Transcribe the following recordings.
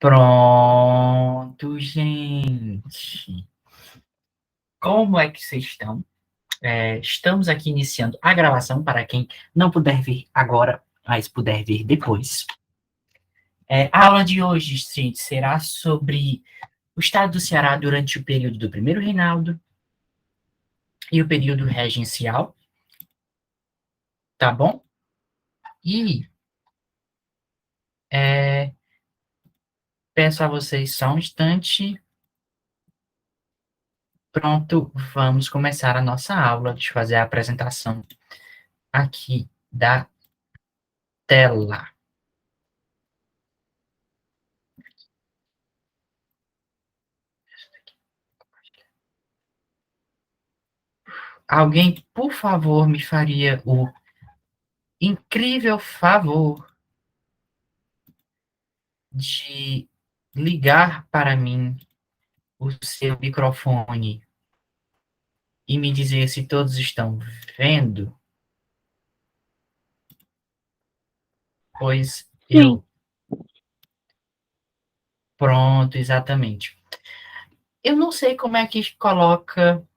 Pronto, gente. Como é que vocês estão? Estamos aqui iniciando a gravação para quem não puder ver agora, mas puder ver depois. A aula de hoje, gente, será sobre o estado do Ceará durante o período do primeiro reinado e o período regencial, tá bom? E peço a vocês só um instante. Pronto, vamos começar a nossa aula. Deixa eu fazer a apresentação aqui da tela. Alguém, por favor, me faria o incrível favor de ligar para mim o seu microfone e me dizer se todos estão vendo? Pois Sim. Pronto, exatamente. Eu não sei como é que coloca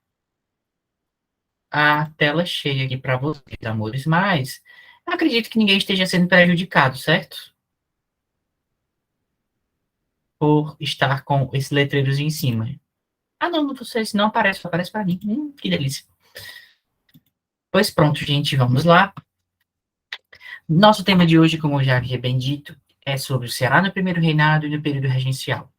a tela cheia aqui para vocês, amores, mas acredito que ninguém esteja sendo prejudicado, certo? Por estar com esse letreirozinho em cima. Ah, não, não sei se não aparece, só aparece para mim. Que delícia. Pois pronto, gente, vamos lá. Nosso tema de hoje, como eu já havia bem dito, é sobre o Ceará no primeiro reinado e no período regencial.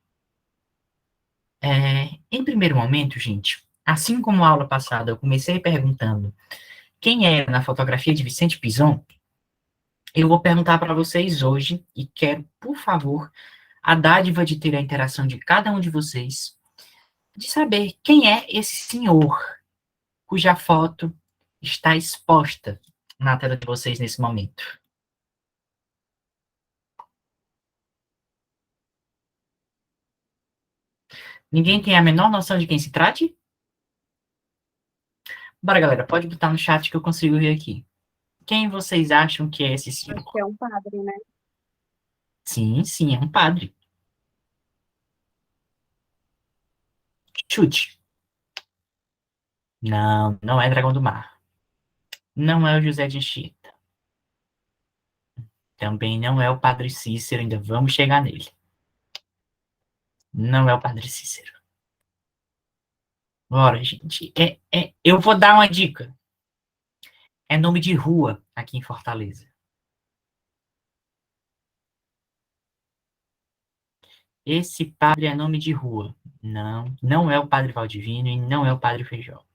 Em primeiro momento, gente, assim como a aula passada eu comecei perguntando quem era na fotografia de Vicente Pinzon, eu vou perguntar para vocês hoje e quero, por favor, a dádiva de ter a interação de cada um de vocês, de saber quem é esse senhor cuja foto está exposta na tela de vocês nesse momento. Ninguém tem a menor noção de quem se trate? Bora, galera, pode botar no chat que eu consigo ver aqui. Quem vocês acham que é esse senhor? Acho que é um padre, né? Sim, sim, é um padre. Chute. Não, não é Dragão do Mar. Não é o José de Anchieta. Também não é o Padre Cícero, ainda vamos chegar nele. Não é o Padre Cícero. Bora, gente. Eu vou dar uma dica. É nome de rua aqui em Fortaleza. Esse padre é nome de rua. Não, não é o Padre Valdivino e não é o Padre Feijó.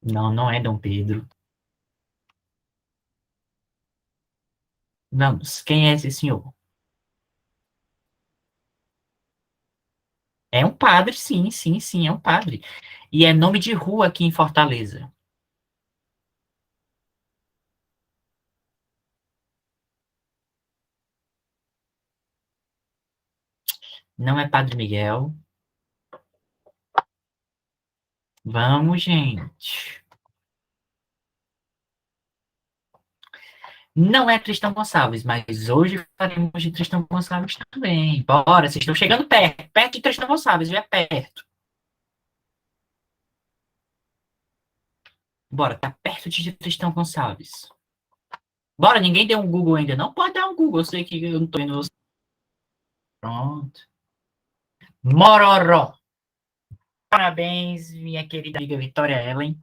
Não, não é Dom Pedro. Vamos, quem é esse senhor? É um padre, sim, sim, sim, é um padre. E é nome de rua aqui em Fortaleza. Não é Padre Miguel. Vamos, gente. Não é Tristão Gonçalves, mas hoje faremos de Tristão Gonçalves também. Bora, vocês estão chegando perto. Perto de Tristão Gonçalves, já é perto. Bora, tá perto de Tristão Gonçalves. Bora, ninguém deu um Google ainda. Não pode dar um Google, eu sei que eu não tô vendo você. Pronto. Mororó. Parabéns, minha querida amiga Vitória Ellen.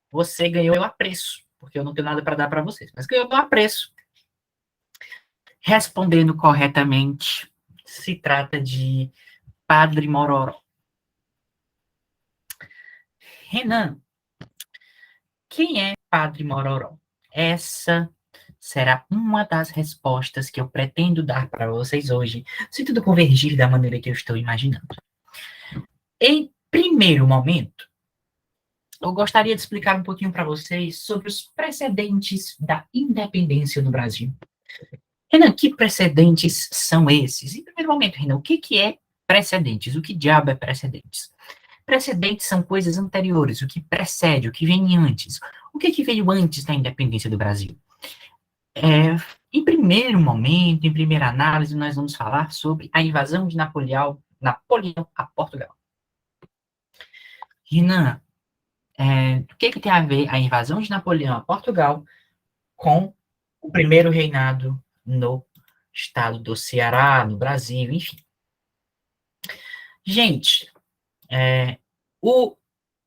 Você ganhou meu apreço, porque eu não tenho nada para dar para vocês, mas ganhou meu apreço. Respondendo corretamente, se trata de Padre Mororó. Renan, quem é Padre Mororó? Essa será uma das respostas que eu pretendo dar para vocês hoje, se tudo convergir da maneira que eu estou imaginando. Em primeiro momento, eu gostaria de explicar um pouquinho para vocês sobre os precedentes da independência no Brasil. Renan, que precedentes são esses? Em primeiro momento, Renan, o que é precedentes? O que diabo é precedentes? Precedentes são coisas anteriores, o que precede, o que vem antes. O que veio antes da independência do Brasil? Em primeiro momento, em primeira análise, nós vamos falar sobre a invasão de Napoleão a Portugal. Renan, o que tem a ver a invasão de Napoleão a Portugal com o primeiro reinado no estado do Ceará, no Brasil, enfim? Gente, o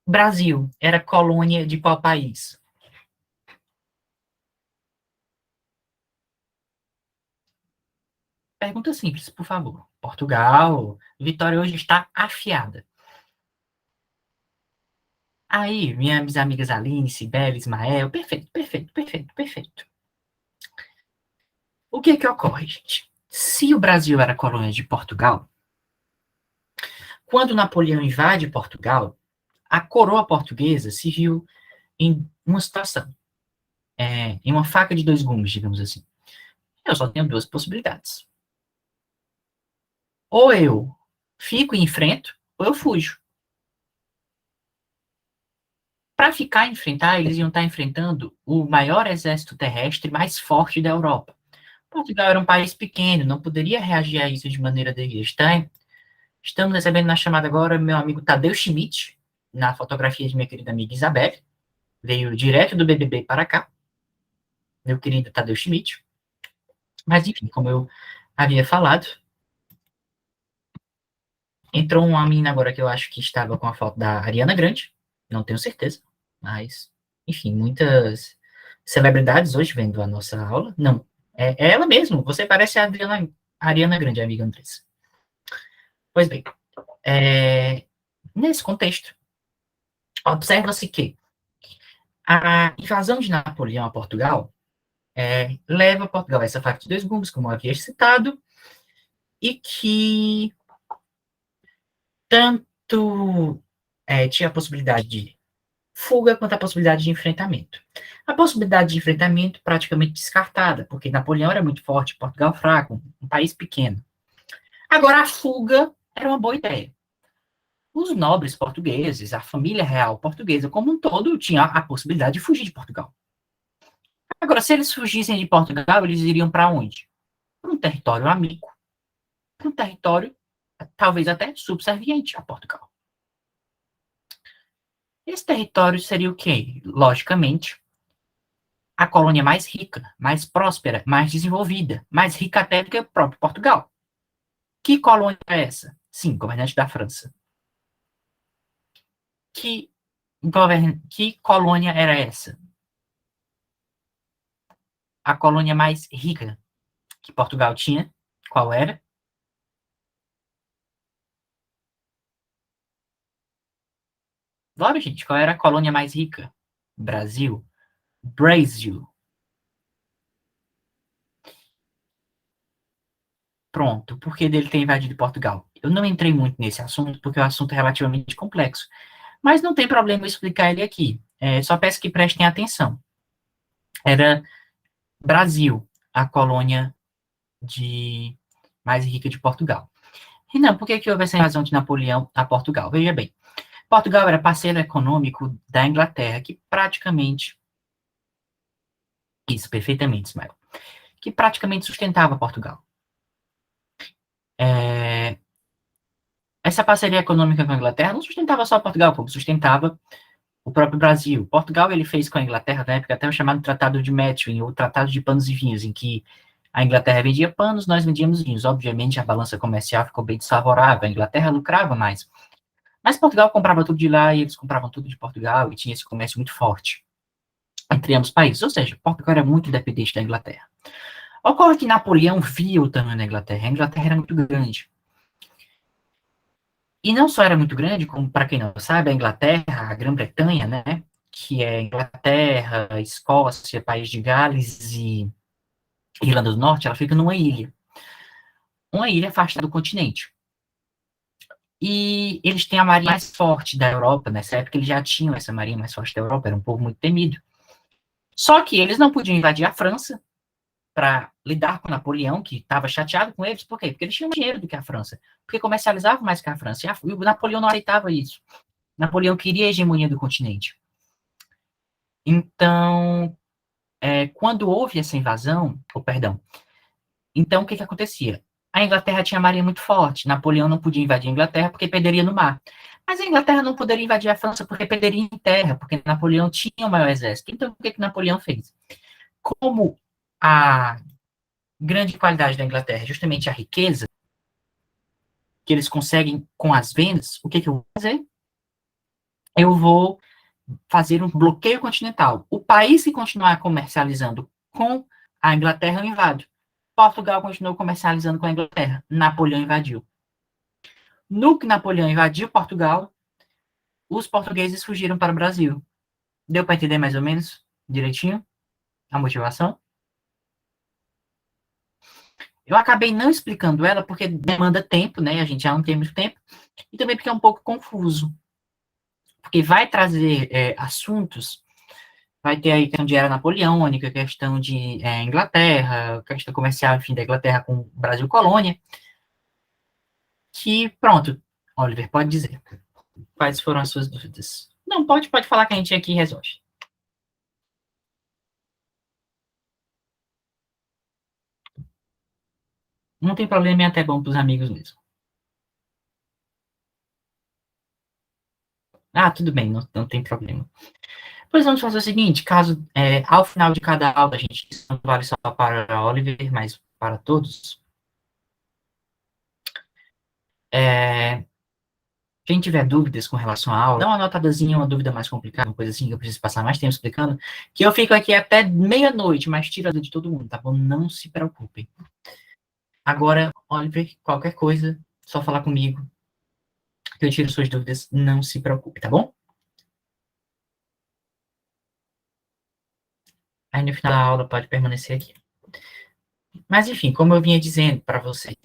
Brasil era colônia de qual país? Pergunta simples, por favor. Portugal. Vitória hoje está afiada. Aí, minhas amigas Aline, Sibeli, Ismael, perfeito, perfeito, perfeito, perfeito. O que é que ocorre, gente? Se o Brasil era colônia de Portugal, quando Napoleão invade Portugal, a coroa portuguesa se viu em uma situação, em uma faca de dois gumes, digamos assim. Eu só tenho duas possibilidades. Ou eu fico e enfrento, ou eu fujo. Para ficar e enfrentar, eles iam estar enfrentando o maior exército terrestre mais forte da Europa. Portugal era um país pequeno, não poderia reagir a isso de maneira devida. Estamos recebendo na chamada agora meu amigo Tadeu Schmidt, na fotografia de minha querida amiga Isabelle. Veio direto do BBB para cá, meu querido Tadeu Schmidt. Mas, enfim, como eu havia falado, entrou uma menina agora que eu acho que estava com a foto da Ariana Grande, não tenho certeza, mas, enfim, muitas celebridades hoje vendo a nossa aula. Não, é ela mesmo, você parece a Ariana Grande, amiga Andressa. Pois bem, nesse contexto, observa-se que a invasão de Napoleão a Portugal leva Portugal a essa faca de dois gumes, como eu havia citado, e que tanto tinha a possibilidade de fuga quanto a possibilidade de enfrentamento. A possibilidade de enfrentamento praticamente descartada, porque Napoleão era muito forte, Portugal fraco, um país pequeno. Agora, a fuga era uma boa ideia. Os nobres portugueses, a família real portuguesa como um todo, tinha a possibilidade de fugir de Portugal. Agora, se eles fugissem de Portugal, eles iriam para onde? Para um território amigo, para um território talvez até subserviente a Portugal. Esse território seria o quê? Logicamente, a colônia mais rica, mais próspera, mais desenvolvida, mais rica até do que o próprio Portugal. Que colônia é essa? Sim, governante da França. Que, que colônia era essa? A colônia mais rica que Portugal tinha. Qual era? Bora, gente, qual era a colônia mais rica? Brasil. Brasil. Pronto. Por que dele ter invadido Portugal? Eu não entrei muito nesse assunto, porque o assunto é relativamente complexo. Mas não tem problema eu explicar ele aqui. Só peço que prestem atenção. Era Brasil, a colônia mais rica de Portugal. E não, por que houve essa invasão de Napoleão a Portugal? Veja bem, Portugal era parceiro econômico da Inglaterra, que praticamente, isso, perfeitamente, Ismael, que praticamente sustentava Portugal. Essa parceria econômica com a Inglaterra não sustentava só Portugal, como sustentava o próprio Brasil. Portugal, ele fez com a Inglaterra, na época, até o chamado Tratado de Methuen, ou Tratado de Panos e Vinhos, em que a Inglaterra vendia panos, nós vendíamos vinhos. Obviamente, a balança comercial ficou bem desfavorável, a Inglaterra lucrava mais. Mas Portugal comprava tudo de lá e eles compravam tudo de Portugal e tinha esse comércio muito forte entre ambos os países. Ou seja, Portugal era muito dependente da Inglaterra. Ocorre que Napoleão via o tamanho da Inglaterra. A Inglaterra era muito grande. E não só era muito grande, como, para quem não sabe, a Inglaterra, a Grã-Bretanha, né, que é Inglaterra, Escócia, País de Gales e Irlanda do Norte, ela fica numa ilha. Uma ilha afastada do continente. E eles têm a marinha mais forte da Europa. Nessa época, eles já tinham essa marinha mais forte da Europa, era um povo muito temido. Só que eles não podiam invadir a França para lidar com Napoleão, que estava chateado com eles. Por quê? Porque eles tinham mais dinheiro do que a França. Porque comercializavam mais que a França. E o Napoleão não aceitava isso. Napoleão queria a hegemonia do continente. Então, quando houve essa invasão, perdão, então o que acontecia? A Inglaterra tinha a marinha muito forte, Napoleão não podia invadir a Inglaterra porque perderia no mar. Mas a Inglaterra não poderia invadir a França porque perderia em terra, porque Napoleão tinha o maior exército. Então, o que Napoleão fez? Como a grande qualidade da Inglaterra é justamente a riqueza que eles conseguem com as vendas, o que eu vou fazer? Eu vou fazer um bloqueio continental. O país que continuar comercializando com a Inglaterra, eu invado. Portugal continuou comercializando com a Inglaterra. Napoleão invadiu. No que Napoleão invadiu Portugal, os portugueses fugiram para o Brasil. Deu para entender mais ou menos direitinho a motivação? Eu acabei não explicando ela porque demanda tempo, né? A gente já não tem muito tempo. E também porque é um pouco confuso. Porque vai trazer assuntos, vai ter aí questão de era napoleônica, questão de Inglaterra, questão comercial, enfim, da Inglaterra com o Brasil colônia, que, pronto, Oliver, pode dizer. Quais foram as suas dúvidas? Não, pode falar que a gente aqui resolve. Não tem problema, é até bom para os amigos mesmo. Ah, tudo bem, não tem problema. Pois vamos fazer o seguinte, caso ao final de cada aula, a gente, isso não vale só para Oliver, mas para todos, quem tiver dúvidas com relação à aula, dá uma anotadazinha, uma dúvida mais complicada, uma coisa assim que eu preciso passar mais tempo explicando, que eu fico aqui até meia-noite, mas tiro a dúvida de todo mundo, tá bom? Não se preocupem. Agora, Oliver, qualquer coisa, só falar comigo, que eu tiro suas dúvidas, não se preocupe, tá bom? Aí no final da aula pode permanecer aqui. Mas enfim, como eu vinha dizendo para vocês,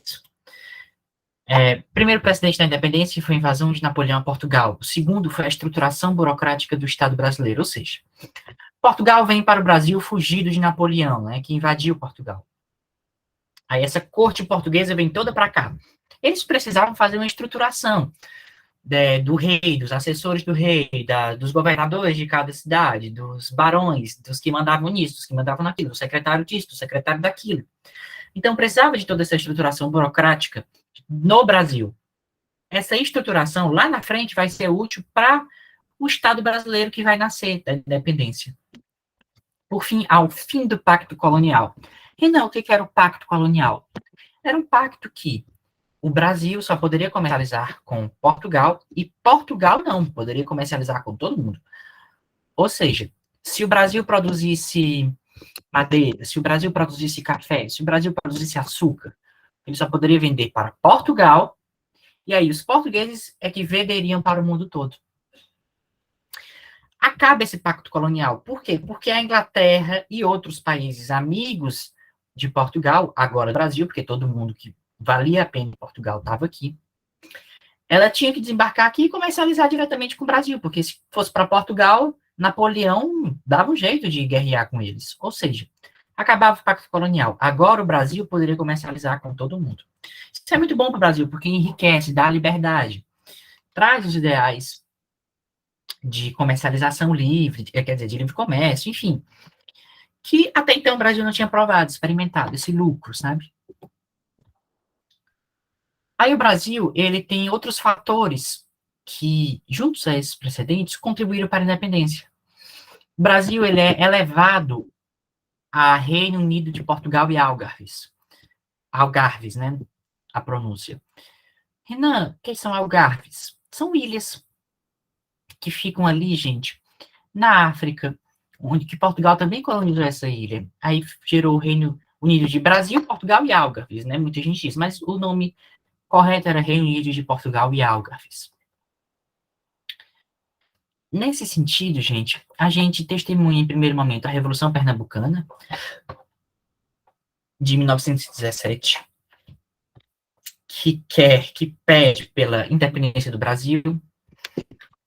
primeiro presidente da independência foi a invasão de Napoleão a Portugal. O segundo foi a estruturação burocrática do Estado brasileiro, ou seja, Portugal vem para o Brasil fugido de Napoleão, né, que invadiu Portugal. Aí essa corte portuguesa vem toda para cá. Eles precisavam fazer uma estruturação do rei, dos assessores do rei, dos governadores de cada cidade, dos barões, dos que mandavam nisso, dos que mandavam naquilo, do secretário disso, do secretário daquilo. Então, precisava de toda essa estruturação burocrática no Brasil. Essa estruturação, lá na frente, vai ser útil para o Estado brasileiro que vai nascer da independência. Por fim, ao fim do Pacto Colonial. E não, o que era o Pacto Colonial? Era um pacto que o Brasil só poderia comercializar com Portugal e Portugal não, poderia comercializar com todo mundo. Ou seja, se o Brasil produzisse madeira, se o Brasil produzisse café, se o Brasil produzisse açúcar, ele só poderia vender para Portugal, e aí os portugueses é que venderiam para o mundo todo. Acaba esse pacto colonial. Por quê? Porque a Inglaterra e outros países amigos de Portugal, agora Brasil, porque todo mundo que valia a pena em Portugal estava aqui, ela tinha que desembarcar aqui e comercializar diretamente com o Brasil, porque se fosse para Portugal, Napoleão dava um jeito de guerrear com eles. Ou seja, acabava o pacto colonial. Agora o Brasil poderia comercializar com todo mundo. Isso é muito bom para o Brasil, porque enriquece, dá liberdade, traz os ideais de comercialização livre, quer dizer, de livre comércio, enfim, que até então o Brasil não tinha provado, experimentado esse lucro, sabe? Aí o Brasil, ele tem outros fatores que, juntos a esses precedentes, contribuíram para a independência. O Brasil, ele é elevado a Reino Unido de Portugal e Algarves. Algarves, né? A pronúncia. Renan, quem são Algarves? São ilhas que ficam ali, gente, na África, onde que Portugal também colonizou essa ilha. Aí gerou o Reino Unido de Brasil, Portugal e Algarves, né? Muita gente diz, mas o nome correto era Reino Unido de Portugal e Algarves. Nesse sentido, gente, a gente testemunha em primeiro momento a Revolução Pernambucana, de 1917, que pede pela independência do Brasil,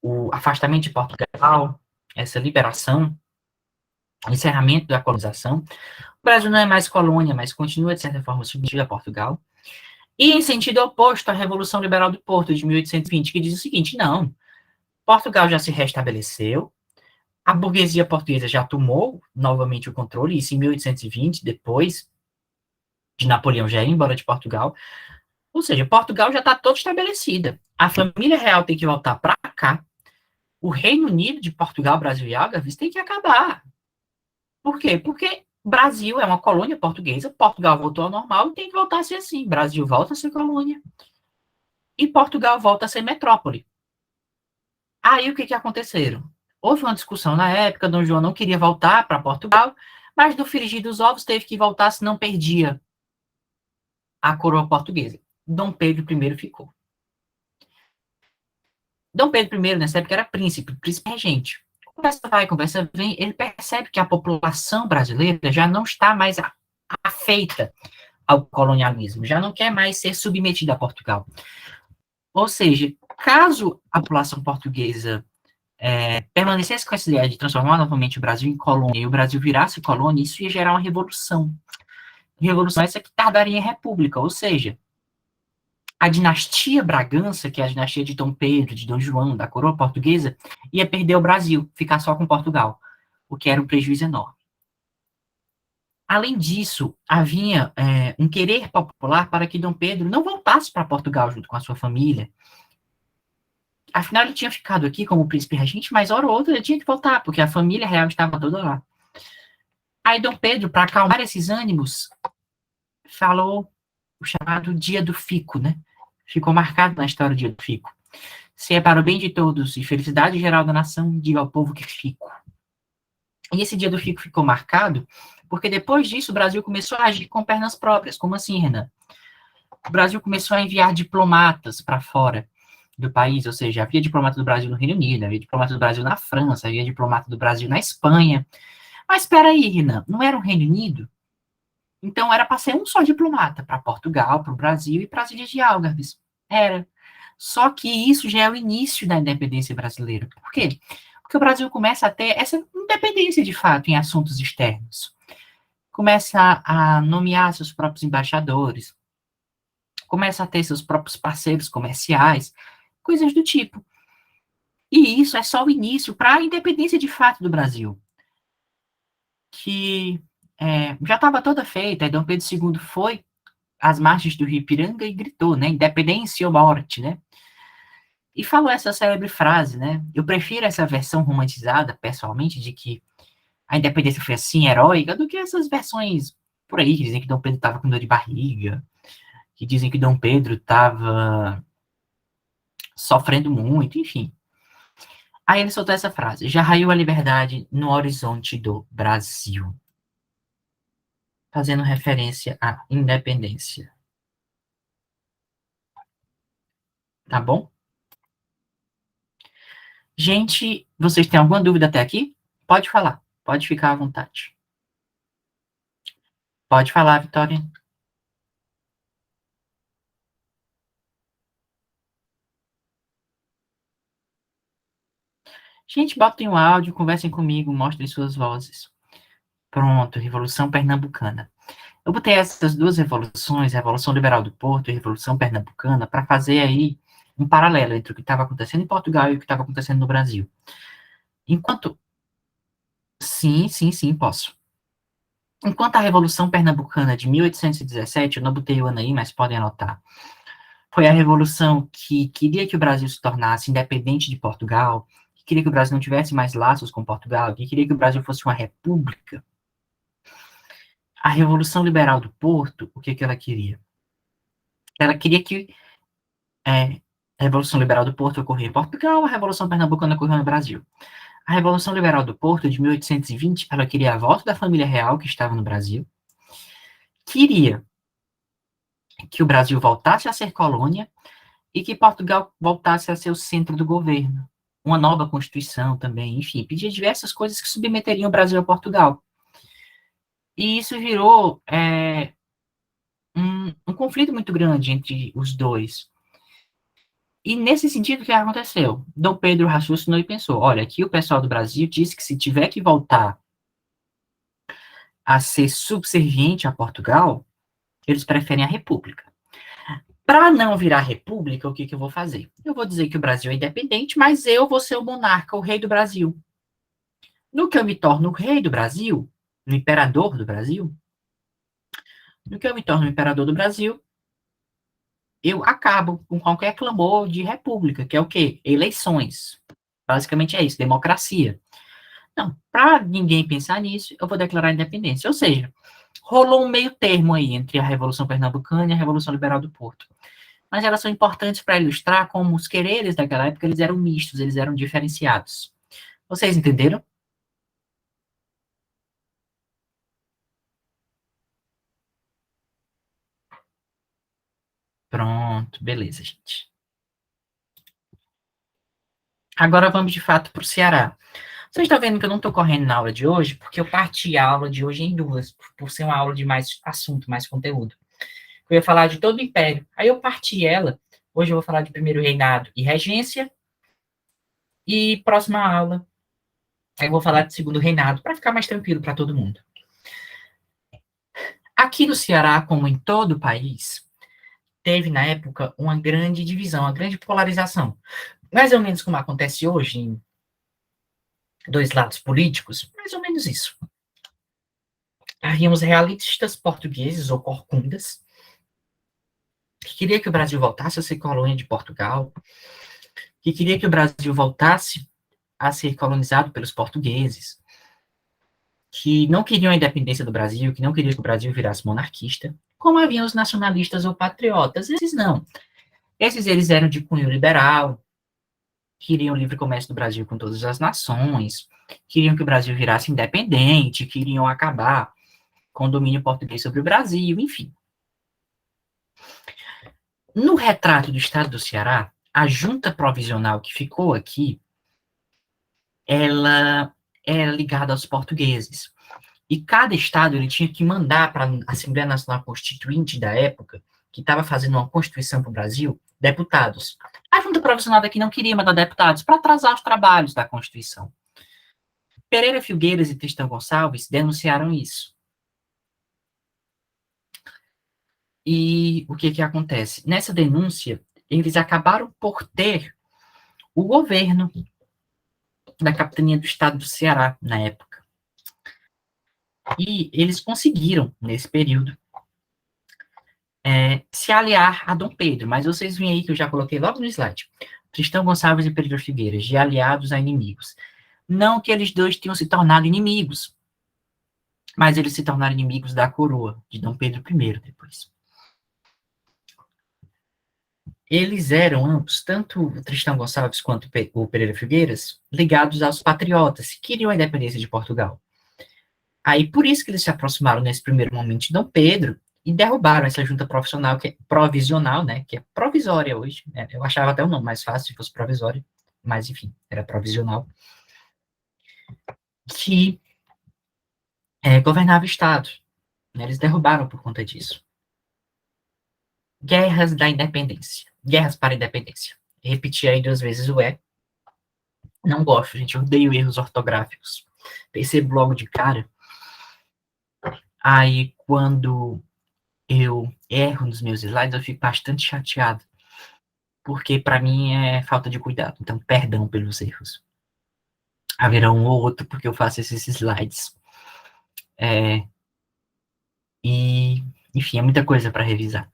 o afastamento de Portugal, essa liberação, o encerramento da colonização. O Brasil não é mais colônia, mas continua, de certa forma, submetido a Portugal. E em sentido oposto, a Revolução Liberal do Porto, de 1820, que diz o seguinte, não, Portugal já se restabeleceu, A burguesia portuguesa já tomou novamente o controle, isso em 1820, depois de Napoleão já ir embora de Portugal. Ou seja, Portugal já está toda estabelecida. A família real tem que voltar para cá. O Reino Unido de Portugal, Brasil e Algarves tem que acabar. Por quê? Porque Brasil é uma colônia portuguesa, Portugal voltou ao normal e tem que voltar a ser assim. Brasil volta a ser colônia e Portugal volta a ser metrópole. Aí o que que aconteceram? Houve uma discussão na época, Dom João não queria voltar para Portugal, mas no frigir dos ovos teve que voltar, senão perdia a coroa portuguesa. Dom Pedro I ficou. Dom Pedro I, nessa época, era príncipe regente. Conversa vai, conversa vem, ele percebe que a população brasileira já não está mais afeita ao colonialismo, já não quer mais ser submetida a Portugal. Ou seja, caso a população portuguesa permanecesse com essa ideia de transformar novamente o Brasil em colônia e o Brasil virasse colônia, isso ia gerar uma revolução. Revolução essa que tardaria em república, ou seja, a dinastia Bragança, que é a dinastia de Dom Pedro, de Dom João, da coroa portuguesa, ia perder o Brasil, ficar só com Portugal, o que era um prejuízo enorme. Além disso, havia um querer popular para que Dom Pedro não voltasse para Portugal junto com a sua família. Afinal, ele tinha ficado aqui como príncipe regente, mas hora ou outra ele tinha que voltar, porque a família real estava toda lá. Aí Dom Pedro, para acalmar esses ânimos, falou o chamado Dia do Fico, né? Ficou marcado na história o Dia do Fico. Se é para o bem de todos e felicidade geral da nação, diga ao povo que fico. E esse Dia do Fico ficou marcado porque depois disso o Brasil começou a agir com pernas próprias. Como assim, Renan? O Brasil começou a enviar diplomatas para fora do país, ou seja, havia diplomata do Brasil no Reino Unido, havia diplomata do Brasil na França, havia diplomata do Brasil na Espanha. Mas espera aí, Renan, não era o Reino Unido? Então era para ser um só diplomata para Portugal, para o Brasil e para as Ilhas de Algarves. Era. Só que isso já é o início da independência brasileira. Por quê? Porque o Brasil começa a ter essa independência de fato em assuntos externos. Começa a nomear seus próprios embaixadores, começa a ter seus próprios parceiros comerciais, coisas do tipo. E isso é só o início para a independência de fato do Brasil, que já estava toda feita. Dom Pedro II foi às margens do Rio Ipiranga e gritou, né, independência ou morte, né? E falou essa célebre frase, né? Eu prefiro essa versão romantizada, pessoalmente, de que a independência foi assim, heróica, do que essas versões por aí, que dizem que Dom Pedro estava com dor de barriga, que dizem que Dom Pedro estava sofrendo muito, enfim. Aí ele soltou essa frase: já raiou a liberdade no horizonte do Brasil, fazendo referência à independência. Tá bom? Gente, vocês têm alguma dúvida até aqui? Pode falar, pode ficar à vontade. Pode falar, Vitória. Gente, botem um áudio, conversem comigo, mostrem suas vozes. Pronto, Revolução Pernambucana. Eu botei essas duas revoluções, Revolução Liberal do Porto e Revolução Pernambucana, para fazer aí um paralelo entre o que estava acontecendo em Portugal e o que estava acontecendo no Brasil. Enquanto. Sim, sim, sim, posso. Enquanto a Revolução Pernambucana de 1817, eu não botei o ano aí, mas podem anotar, foi a revolução que queria que o Brasil se tornasse independente de Portugal, que queria que o Brasil não tivesse mais laços com Portugal, que queria que o Brasil fosse uma república. A Revolução Liberal do Porto, o que ela queria? Ela queria que a Revolução Liberal do Porto ocorria em Portugal, a Revolução Pernambucana ocorreu no Brasil. A Revolução Liberal do Porto, de 1820, ela queria a volta da família real que estava no Brasil, queria que o Brasil voltasse a ser colônia e que Portugal voltasse a ser o centro do governo. Uma nova Constituição também, enfim, pedia diversas coisas que submeteriam o Brasil a Portugal. E isso virou um conflito muito grande entre os dois. E nesse sentido, o que aconteceu? Dom Pedro raciocinou e pensou: olha, aqui o pessoal do Brasil disse que se tiver que voltar a ser subserviente a Portugal, eles preferem a República. Para não virar república, o que, que eu vou fazer? Eu vou dizer que o Brasil é independente, mas eu vou ser o monarca, o rei do Brasil. No que eu me torno o rei do Brasil, o imperador do Brasil, no que eu me torno o imperador do Brasil, eu acabo com qualquer clamor de república, que é o quê? Eleições. Basicamente é isso, democracia. Não, para ninguém pensar nisso, eu vou declarar a independência. Ou seja, rolou um meio termo aí entre a Revolução Pernambucana e a Revolução Liberal do Porto. Mas elas são importantes para ilustrar como os quereres daquela época eles eram mistos, eles eram diferenciados. Vocês entenderam? Pronto, beleza, gente. Agora vamos de fato para o Ceará. Vocês estão vendo que eu não estou correndo na aula de hoje, porque eu parti a aula de hoje em duas, por ser uma aula de mais assunto, mais conteúdo. Eu ia falar de todo o Império. Aí eu parti ela. Hoje eu vou falar de primeiro reinado e regência. E próxima aula, aí eu vou falar de segundo reinado, para ficar mais tranquilo para todo mundo. Aqui no Ceará, como em todo o país, teve na época uma grande divisão, uma grande polarização. Mais ou menos como acontece hoje em dois lados políticos, mais ou menos isso. Haviam os realistas portugueses ou corcundas, que queria que o Brasil voltasse a ser colônia de Portugal, que queria que o Brasil voltasse a ser colonizado pelos portugueses, que não queriam a independência do Brasil, que não queriam que o Brasil virasse monarquista, como haviam os nacionalistas ou patriotas. Esses não. Esses eles eram de cunho liberal, queriam o livre comércio do Brasil com todas as nações, queriam que o Brasil virasse independente, queriam acabar com o domínio português sobre o Brasil, enfim. No retrato do estado do Ceará, a junta provisional que ficou aqui, ela era ligada aos portugueses. E cada estado ele tinha que mandar para a Assembleia Nacional Constituinte da época, que estava fazendo uma Constituição para o Brasil, deputados. A junta provisional daqui não queria mandar deputados para atrasar os trabalhos da Constituição. Pereira Filgueiras e Tristão Gonçalves denunciaram isso. E o que que acontece? Nessa denúncia, eles acabaram por ter o governo da capitania do estado do Ceará, na época. E eles conseguiram, nesse período, se aliar a Dom Pedro. Mas vocês veem aí que eu já coloquei logo no slide. Tristão Gonçalves e Pedro Figueiras, de aliados a inimigos. Não que eles dois tenham se tornado inimigos, mas eles se tornaram inimigos da coroa, de Dom Pedro I depois. Eles eram ambos, tanto o Tristão Gonçalves quanto o Pereira Figueiras, ligados aos patriotas, que queriam a independência de Portugal. Aí, por isso que eles se aproximaram nesse primeiro momento de Dom Pedro e derrubaram essa junta profissional, que é provisional, né, que é provisória hoje. Né, eu achava até o nome mais fácil se fosse provisória, mas, enfim, era provisional, que governava o Estado. Né, eles derrubaram por conta disso. Guerras da independência. Guerras para a independência. Repeti aí duas vezes o é. Não gosto, gente, eu odeio erros ortográficos. Percebo logo de cara. Aí, quando eu erro nos meus slides, eu fico bastante chateado, porque para mim é falta de cuidado. Então, perdão pelos erros. Haverá um ou outro porque eu faço esses slides. E, enfim, é muita coisa para revisar.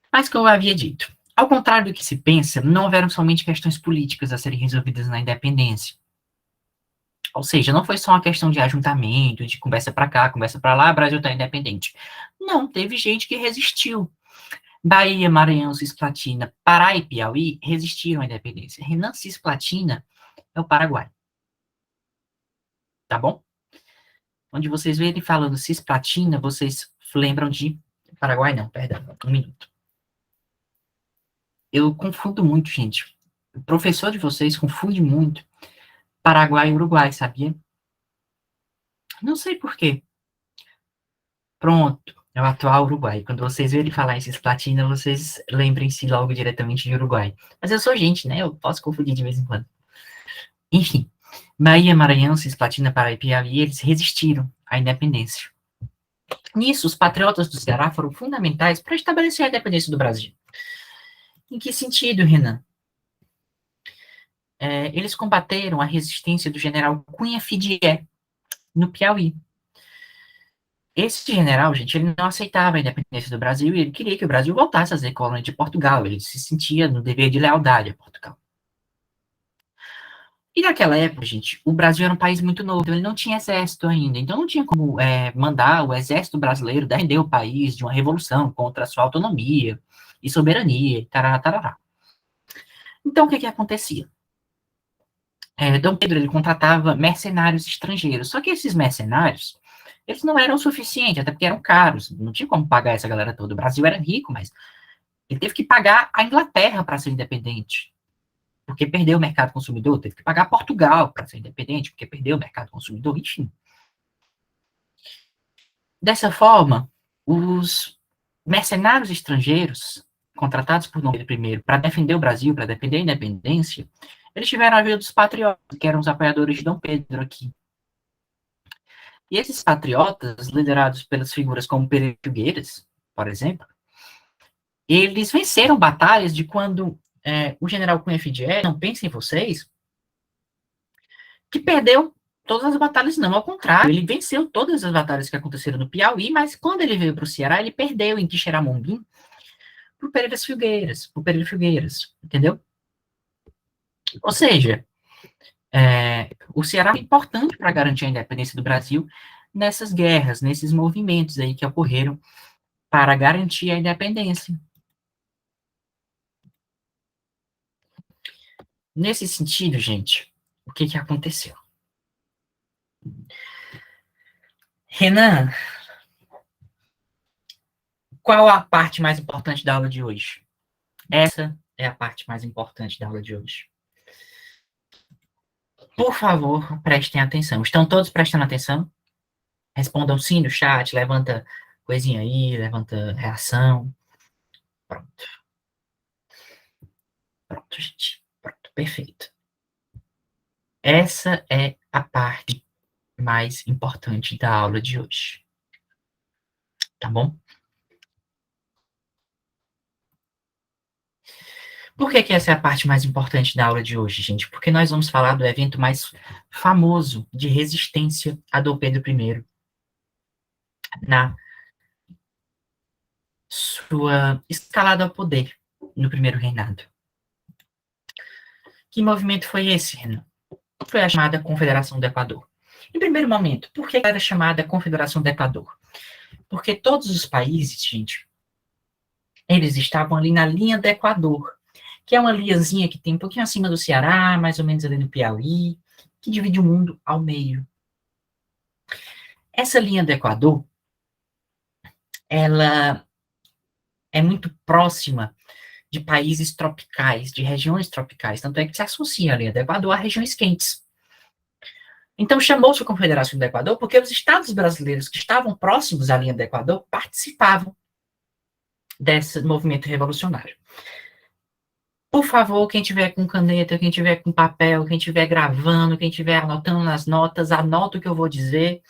Mas, como eu havia dito, ao contrário do que se pensa, não houveram somente questões políticas a serem resolvidas na independência. Ou seja, não foi só uma questão de ajuntamento, de conversa para cá, conversa para lá, o Brasil está independente. Não, teve gente que resistiu. Bahia, Maranhão, Cisplatina, Pará e Piauí resistiram à independência. Renan Cisplatina é o Paraguai. Tá bom? Onde vocês verem falando Cisplatina, vocês lembram de Paraguai, não, perdão, um minuto. Eu confundo muito, gente. O professor de vocês confunde muito Paraguai e Uruguai, sabia? Não sei por quê. Pronto, é o atual Uruguai. Quando vocês verem falar em Cisplatina, vocês lembrem-se logo diretamente de Uruguai. Mas eu sou gente, né? Eu posso confundir de vez em quando. Enfim, Bahia, Maranhão, Cisplatina, Pará e Piauí, eles resistiram à independência. Nisso, os patriotas do Ceará foram fundamentais para estabelecer a independência do Brasil. Em que sentido, Renan? eles combateram a resistência do general Cunha Fidié, no Piauí. Esse general, gente, ele não aceitava a independência do Brasil e ele queria que o Brasil voltasse a ser colônia de Portugal. Ele se sentia no dever de lealdade a Portugal. E naquela época, gente, o Brasil era um país muito novo, então ele não tinha exército ainda. Então não tinha como mandar o exército brasileiro defender o país de uma revolução contra a sua autonomia e soberania, tarará, tarará. Então o que que acontecia? Dom Pedro, ele contratava mercenários estrangeiros. Só que esses mercenários, eles não eram suficientes, até porque eram caros. Não tinha como pagar essa galera toda. O Brasil era rico, mas ele teve que pagar a Inglaterra para ser independente, porque perdeu o mercado consumidor. Teve que pagar Portugal para ser independente, porque perdeu o mercado consumidor. Enfim. Dessa forma, os mercenários estrangeiros, contratados por Dom Pedro I para defender o Brasil, para defender a independência, eles tiveram a ajuda dos patriotas, que eram os apoiadores de Dom Pedro aqui. E esses patriotas, liderados pelas figuras como Pereira Figueiras, por exemplo, eles venceram batalhas de quando o general Cunha Fidié, não pensem em vocês, que perdeu todas as batalhas, não, ao contrário, ele venceu todas as batalhas que aconteceram no Piauí, mas quando ele veio para o Ceará, ele perdeu em Quixeramobim por Pereira Figueiras, entendeu? Ou seja, o Ceará é importante para garantir a independência do Brasil nessas guerras, nesses movimentos aí que ocorreram para garantir a independência. Nesse sentido, gente, o que que aconteceu? Renan, qual a parte mais importante da aula de hoje? Essa é a parte mais importante da aula de hoje. Por favor, prestem atenção. Estão todos prestando atenção? Respondam sim no chat, levanta coisinha aí, levanta reação. Pronto. Pronto, gente. Pronto, perfeito. Essa é a parte mais importante da aula de hoje. Tá bom? Por que que essa é a parte mais importante da aula de hoje, gente? Porque nós vamos falar do evento mais famoso de resistência a Dom Pedro I na sua escalada ao poder no primeiro reinado. Que movimento foi esse, Renan? Foi a chamada Confederação do Equador. Em primeiro momento, por que era chamada Confederação do Equador? Porque todos os países, gente, eles estavam ali na linha do Equador, que é uma linhazinha que tem um pouquinho acima do Ceará, mais ou menos ali no Piauí, que divide o mundo ao meio. Essa linha do Equador, ela é muito próxima de países tropicais, de regiões tropicais, tanto é que se associa a linha do Equador a regiões quentes. Então, chamou-se a Confederação do Equador porque os estados brasileiros que estavam próximos à linha do Equador participavam desse movimento revolucionário. Por favor, quem tiver com caneta, quem tiver com papel, quem tiver gravando, quem tiver anotando nas notas, anota o que eu vou dizer,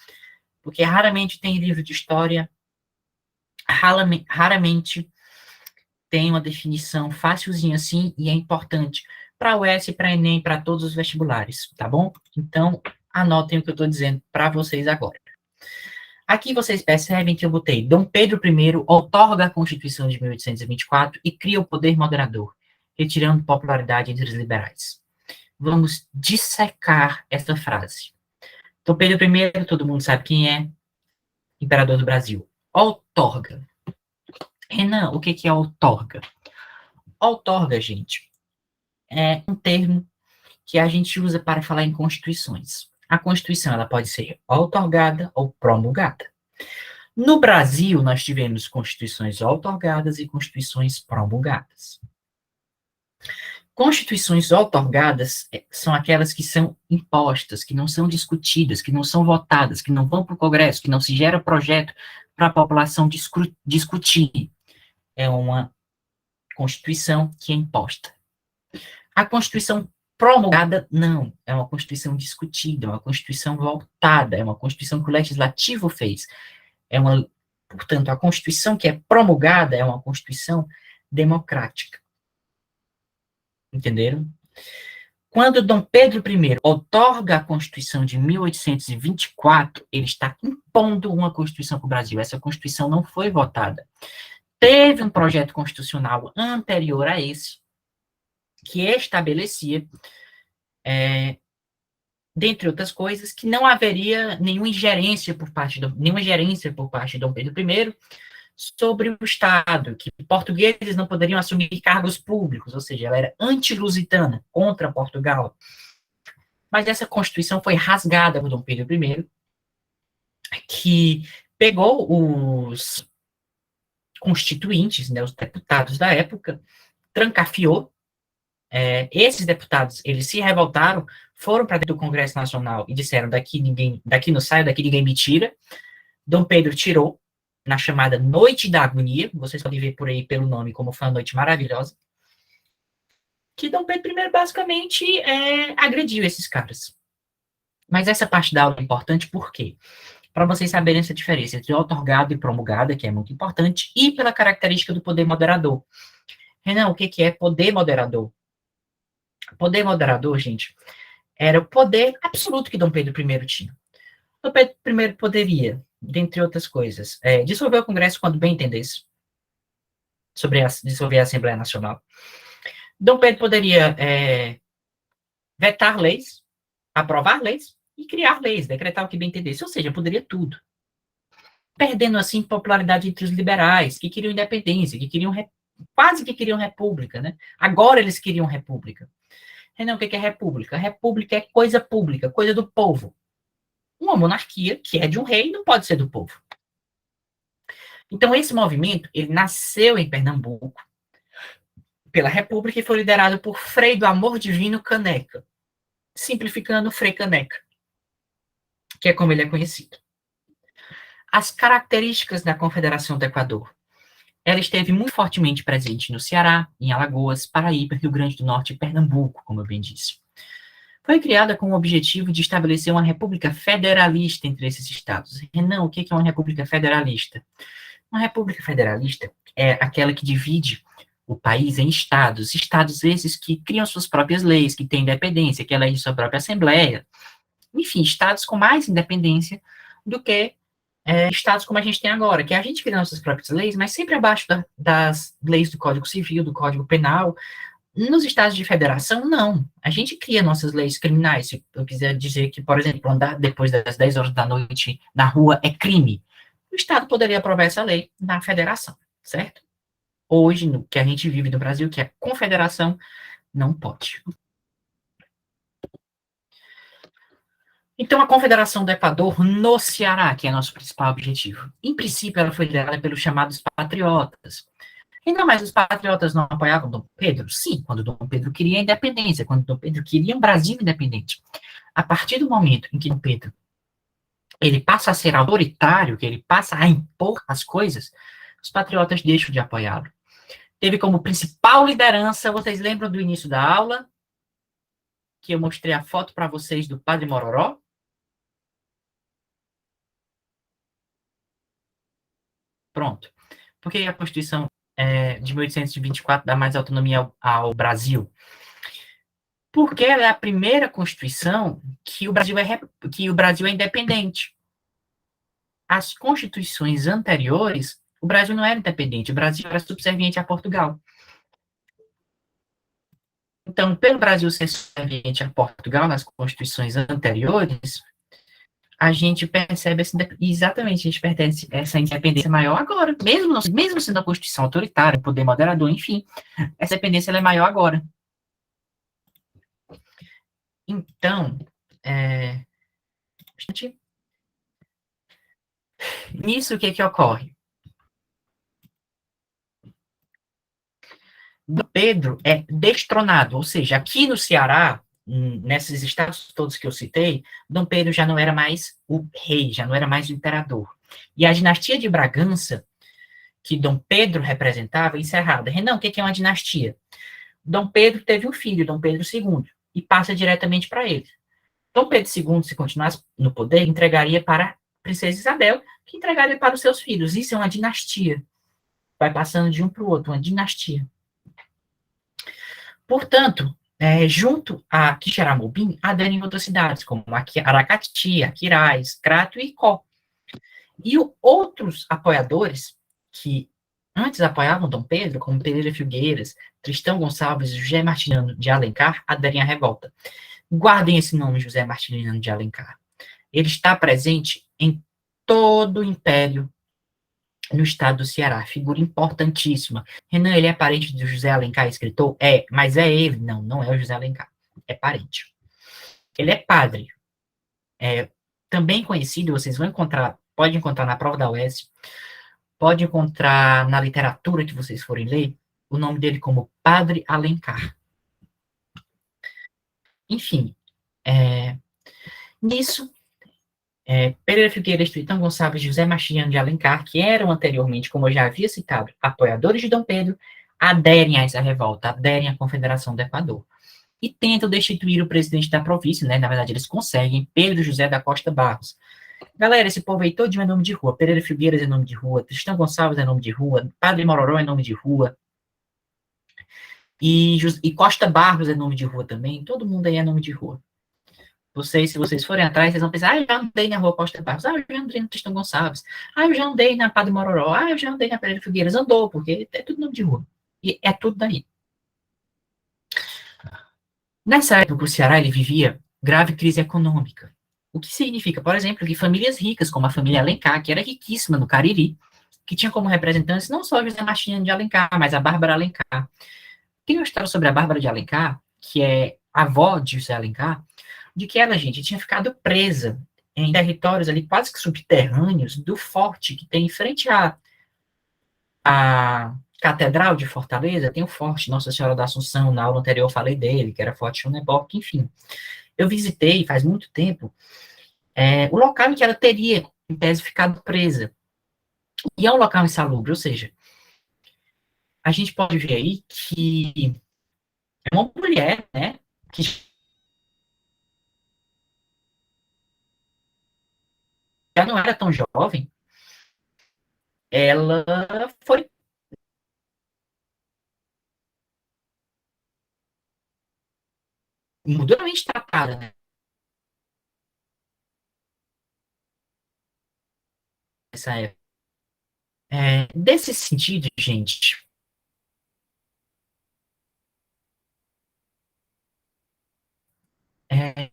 porque raramente tem livro de história, raramente tem uma definição facilzinha assim, e é importante para o UES, para Enem, para todos os vestibulares, tá bom? Então, anotem o que eu estou dizendo para vocês agora. Aqui vocês percebem que eu botei Dom Pedro I outorga a Constituição de 1824 e cria o poder moderador, retirando popularidade entre os liberais. Vamos dissecar esta frase. Dom Pedro I, todo mundo sabe quem é, imperador do Brasil. Outorga. Renan, o que é outorga? Outorga, gente, é um termo que a gente usa para falar em constituições. A Constituição ela pode ser outorgada ou promulgada. No Brasil, nós tivemos constituições outorgadas e constituições promulgadas. Constituições outorgadas são aquelas que são impostas, que não são discutidas, que não são votadas, que não vão para o Congresso, que não se gera projeto para a população discutir. É uma Constituição que é imposta. A Constituição promulgada, não. É uma Constituição discutida, é uma Constituição votada, é uma Constituição que o Legislativo fez. Portanto, a Constituição que é promulgada é uma Constituição democrática. Entenderam? Quando Dom Pedro I outorga a Constituição de 1824, ele está impondo uma Constituição para o Brasil. Essa Constituição não foi votada. Teve um projeto constitucional anterior a esse, que estabelecia, dentre outras coisas, que não haveria nenhuma gerência por parte de Dom Pedro I sobre o Estado, que portugueses não poderiam assumir cargos públicos, ou seja, ela era anti-lusitana, contra Portugal. Mas essa Constituição foi rasgada por Dom Pedro I, que pegou os constituintes, né, os deputados da época, trancafiou. Esses deputados, eles se revoltaram, foram para dentro do Congresso Nacional e disseram, daqui não sai, daqui ninguém me tira. Dom Pedro tirou, na chamada Noite da Agonia, vocês podem ver por aí pelo nome como foi uma noite maravilhosa, que Dom Pedro I basicamente agrediu esses caras. Mas essa parte da aula é importante por quê? Para vocês saberem essa diferença entre outorgado e promulgada, que é muito importante, e pela característica do poder moderador. Renan, o que é poder moderador? Poder moderador, gente, era o poder absoluto que Dom Pedro I tinha. Dom Pedro I poderia, dentre outras coisas, dissolver o Congresso quando bem entendesse, dissolver a Assembleia Nacional. Dom Pedro poderia vetar leis, aprovar leis e criar leis, decretar o que bem entendesse, ou seja, poderia tudo. Perdendo, assim, popularidade entre os liberais, que queriam independência, quase que queriam república, né? Agora eles queriam república. Não, o que é república? República é coisa pública, coisa do povo. Uma monarquia, que é de um rei, não pode ser do povo. Então, esse movimento, ele nasceu em Pernambuco, pela República, e foi liderado por Frei do Amor Divino Caneca, simplificando, Frei Caneca, que é como ele é conhecido. As características da Confederação do Equador. Ela esteve muito fortemente presente no Ceará, em Alagoas, Paraíba, Rio Grande do Norte e Pernambuco, como eu bem disse. Foi criada com o objetivo de estabelecer uma república federalista entre esses estados. Renan, o que é uma república federalista? Uma república federalista é aquela que divide o país em estados. Estados esses que criam suas próprias leis, que têm independência, que elegem sua própria assembleia. Enfim, estados com mais independência do que estados como a gente tem agora, que a gente cria nossas próprias leis, mas sempre abaixo das leis do Código Civil, do Código Penal. Nos estados de federação, não. A gente cria nossas leis criminais. Se eu quiser dizer que, por exemplo, andar depois das 10 horas da noite na rua é crime, o Estado poderia aprovar essa lei na federação, certo? Hoje, no que a gente vive no Brasil, que é confederação, não pode. Então, a Confederação do Equador no Ceará, que é nosso principal objetivo. Em princípio, ela foi liderada pelos chamados patriotas. Ainda mais os patriotas não apoiavam Dom Pedro? Sim, quando Dom Pedro queria a independência, quando Dom Pedro queria um Brasil independente. A partir do momento em que Dom Pedro ele passa a ser autoritário, que ele passa a impor as coisas, os patriotas deixam de apoiá-lo. Teve como principal liderança, vocês lembram do início da aula, que eu mostrei a foto para vocês do Padre Mororó? Pronto. Porque a Constituição de 1824 dá mais autonomia ao Brasil? Porque ela é a primeira Constituição que o Brasil é independente. As constituições anteriores, o Brasil não era independente, o Brasil era subserviente a Portugal. Então, pelo Brasil ser subserviente a Portugal nas constituições anteriores, a gente percebe exatamente, a gente pertence essa independência maior agora, mesmo sendo a Constituição autoritária, poder moderador, enfim, essa independência ela é maior agora. Então, nisso o que ocorre? Pedro é destronado, ou seja, aqui no Ceará, nesses estados todos que eu citei, Dom Pedro já não era mais o rei, já não era mais o imperador. E a dinastia de Bragança, que Dom Pedro representava, encerrada. Renan, o que é uma dinastia? Dom Pedro teve um filho, Dom Pedro II, e passa diretamente para ele. Dom Pedro II, se continuasse no poder, entregaria para a princesa Isabel, que entregaria para os seus filhos. Isso é uma dinastia. Vai passando de um para o outro, uma dinastia. Portanto, Junto a Quixeramobim, aderem outras cidades, como Aracati, Aquiraz, Crato e Icó. E outros apoiadores que antes apoiavam Dom Pedro, como Pereira Filgueiras, Tristão Gonçalves e José Martiniano de Alencar, aderem à revolta. Guardem esse nome, José Martiniano de Alencar. Ele está presente em todo o Império no estado do Ceará, figura importantíssima. Renan, ele é parente do José Alencar, escritor? É, mas é ele? Não, não é o José Alencar. É parente. Ele é padre. É, também conhecido, vocês vão encontrar, pode encontrar na prova da UES, pode encontrar na literatura que vocês forem ler, o nome dele como Padre Alencar. Enfim, nisso, Pereira Figueiredo, Tritão Gonçalves, José Machiano de Alencar, que eram anteriormente, como eu já havia citado, apoiadores de Dom Pedro, aderem a essa revolta, aderem à Confederação do Equador. E tentam destituir o presidente da província, né? Na verdade, eles conseguem, Pedro José da Costa Barros. Galera, esse povo aí todinho é nome de rua. Pereira Figueiras é nome de rua, Tristão Gonçalves é nome de rua, Padre Mororó é nome de rua, e Costa Barros é nome de rua também. Todo mundo aí é nome de rua. Vocês, se vocês forem atrás, vocês vão pensar, eu já andei na rua Costa Barros, eu já andei no Tristão Gonçalves, eu já andei na Padre Mororó, eu já andei na Pereira Figueiras. Andou, porque é tudo nome de rua. E é tudo daí. Nessa época, o Ceará ele vivia grave crise econômica. O que significa, por exemplo, que famílias ricas, como a família Alencar, que era riquíssima no Cariri, que tinha como representantes não só José Martiniano de Alencar, mas a Bárbara Alencar. Tem uma história sobre a Bárbara de Alencar, que é avó de José Alencar, de que ela, gente, tinha ficado presa em territórios ali quase que subterrâneos do forte que tem em frente à Catedral de Fortaleza, tem o forte Nossa Senhora da Assunção, na aula anterior eu falei dele, que era Forte Chonebok, enfim. Eu visitei, faz muito tempo, o local em que ela teria, em tese, ficado presa. E é um local insalubre, ou seja, a gente pode ver aí que é uma mulher, né, que já não era tão jovem, ela foi duramente tratada, né, nessa época. Desse sentido, gente, é,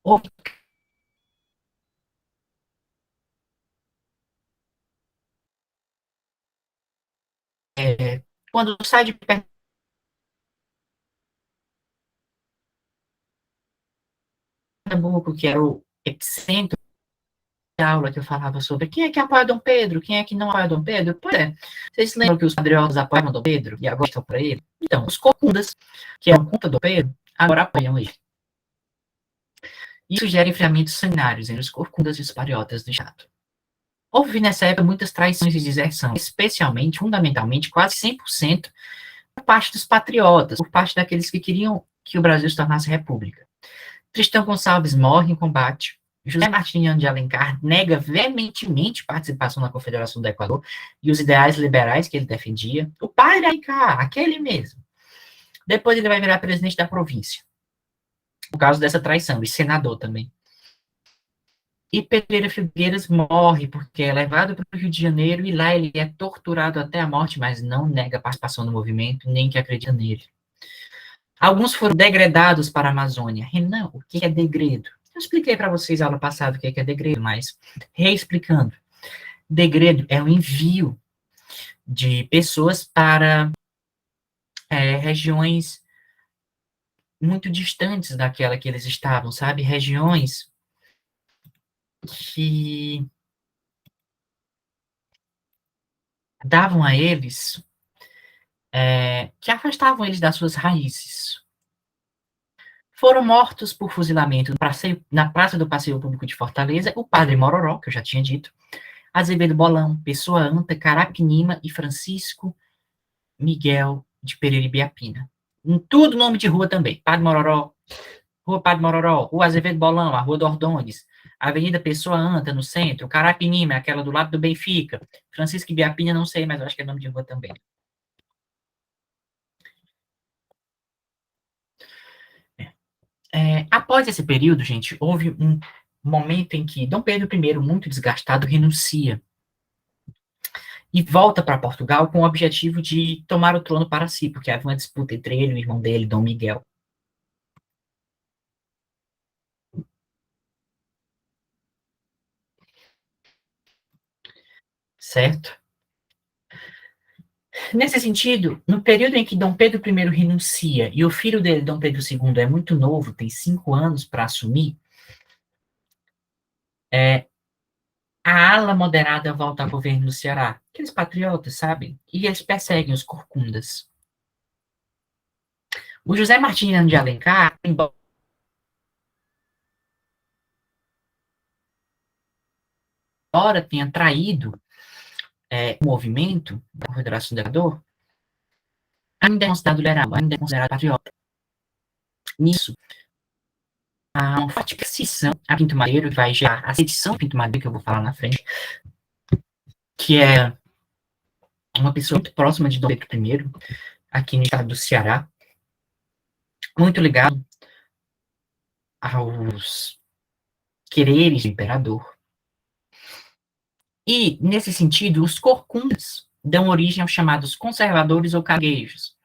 houve, quando sai de Pernambuco, que era o epicentro da aula que eu falava sobre quem é que apoia Dom Pedro, quem é que não apoia Dom Pedro, pois é, vocês lembram que os patriotas apoiam Dom Pedro e agora estão para ele? Então, os corcundas, que eram contra Dom Pedro, agora apoiam ele. Isso gera enfriamentos sanitários entre os corcundas e os patriotas do Estado. Houve nessa época muitas traições e deserção, especialmente, fundamentalmente, quase 100% por parte dos patriotas, por parte daqueles que queriam que o Brasil se tornasse república. Tristão Gonçalves morre em combate. José Martiniano de Alencar nega veementemente participação na Confederação do Equador e os ideais liberais que ele defendia. O pai de Alencar, aquele mesmo. Depois ele vai virar presidente da província, por causa dessa traição, e senador também. E Pereira Figueiras morre porque é levado para o Rio de Janeiro e lá ele é torturado até a morte, mas não nega participação no movimento, nem que acredita nele. Alguns foram degredados para a Amazônia. Renan, o que é degredo? Eu expliquei para vocês na aula passada o que é degredo, mas reexplicando. Degredo é o envio de pessoas para regiões muito distantes daquela que eles estavam, sabe? Regiões que davam a eles, que afastavam eles das suas raízes. Foram mortos por fuzilamento na Praça do Passeio Público de Fortaleza o padre Mororó, que eu já tinha dito, Azevedo Bolão, Pessoa Anta, Carapinima e Francisco Miguel de Pereira e Biapina. Em tudo nome de rua também. Padre Mororó, Rua Padre Mororó, Rua Azevedo Bolão, a Rua do Ordões, Avenida Pessoa Anta, no centro. Carapinima, aquela do lado do Benfica. Francisco Ibiapina, não sei, mas eu acho que é nome de rua também. Após esse período, gente, houve um momento em que Dom Pedro I, muito desgastado, renuncia e volta para Portugal com o objetivo de tomar o trono para si, porque havia uma disputa entre ele e o irmão dele, Dom Miguel, certo? Nesse sentido, no período em que Dom Pedro I renuncia e o filho dele, Dom Pedro II, é muito novo, tem 5 anos para assumir, é, a ala moderada volta ao governo no Ceará. Aqueles patriotas, sabe? E eles perseguem os corcundas. O José Martiniano de Alencar, embora tenha traído o movimento da Confederação do Equador, ainda é considerado liberal, ainda é considerado patriota. Nisso, há uma forte perseguição a Pinto Madeiro, que vai gerar a sedição de Pinto Madeiro, que eu vou falar na frente, que é uma pessoa muito próxima de Dom Pedro I, aqui no estado do Ceará, muito ligado aos quereres do imperador. E, nesse sentido, os corcundas dão origem aos chamados conservadores ou caranguejos.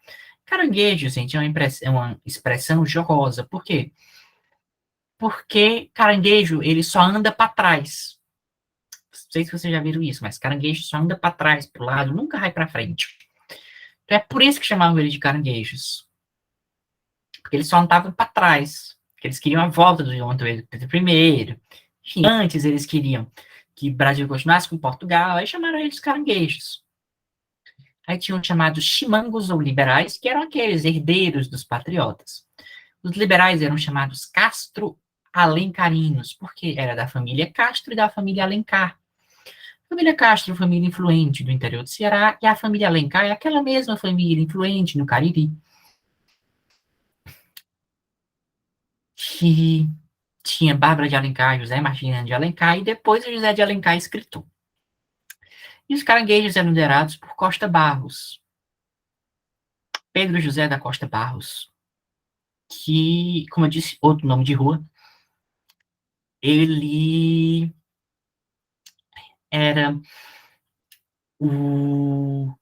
Caranguejo, gente, é uma expressão jocosa. Por quê? Porque caranguejo, ele só anda para trás. Não sei se vocês já viram isso, mas caranguejo só anda para trás, para o lado, nunca vai para frente. Então é por isso que chamavam ele de caranguejos. Porque eles só andavam para trás. Porque eles queriam a volta do João Pedro I. Enfim, antes eles queriam que o Brasil continuasse com Portugal, aí chamaram eles de caranguejos. Aí tinham chamados chimangos ou liberais, que eram aqueles herdeiros dos patriotas. Os liberais eram chamados Castro-Alencarinos, porque era da família Castro e da família Alencar. A família Castro é uma família influente do interior do Ceará, e a família Alencar é aquela mesma família influente no Cariri, que tinha Bárbara de Alencar, José Martins de Alencar, e depois o José de Alencar escritor. E os caranguejos eram liderados por Costa Barros, Pedro José da Costa Barros, que, como eu disse, outro nome de rua, ele era o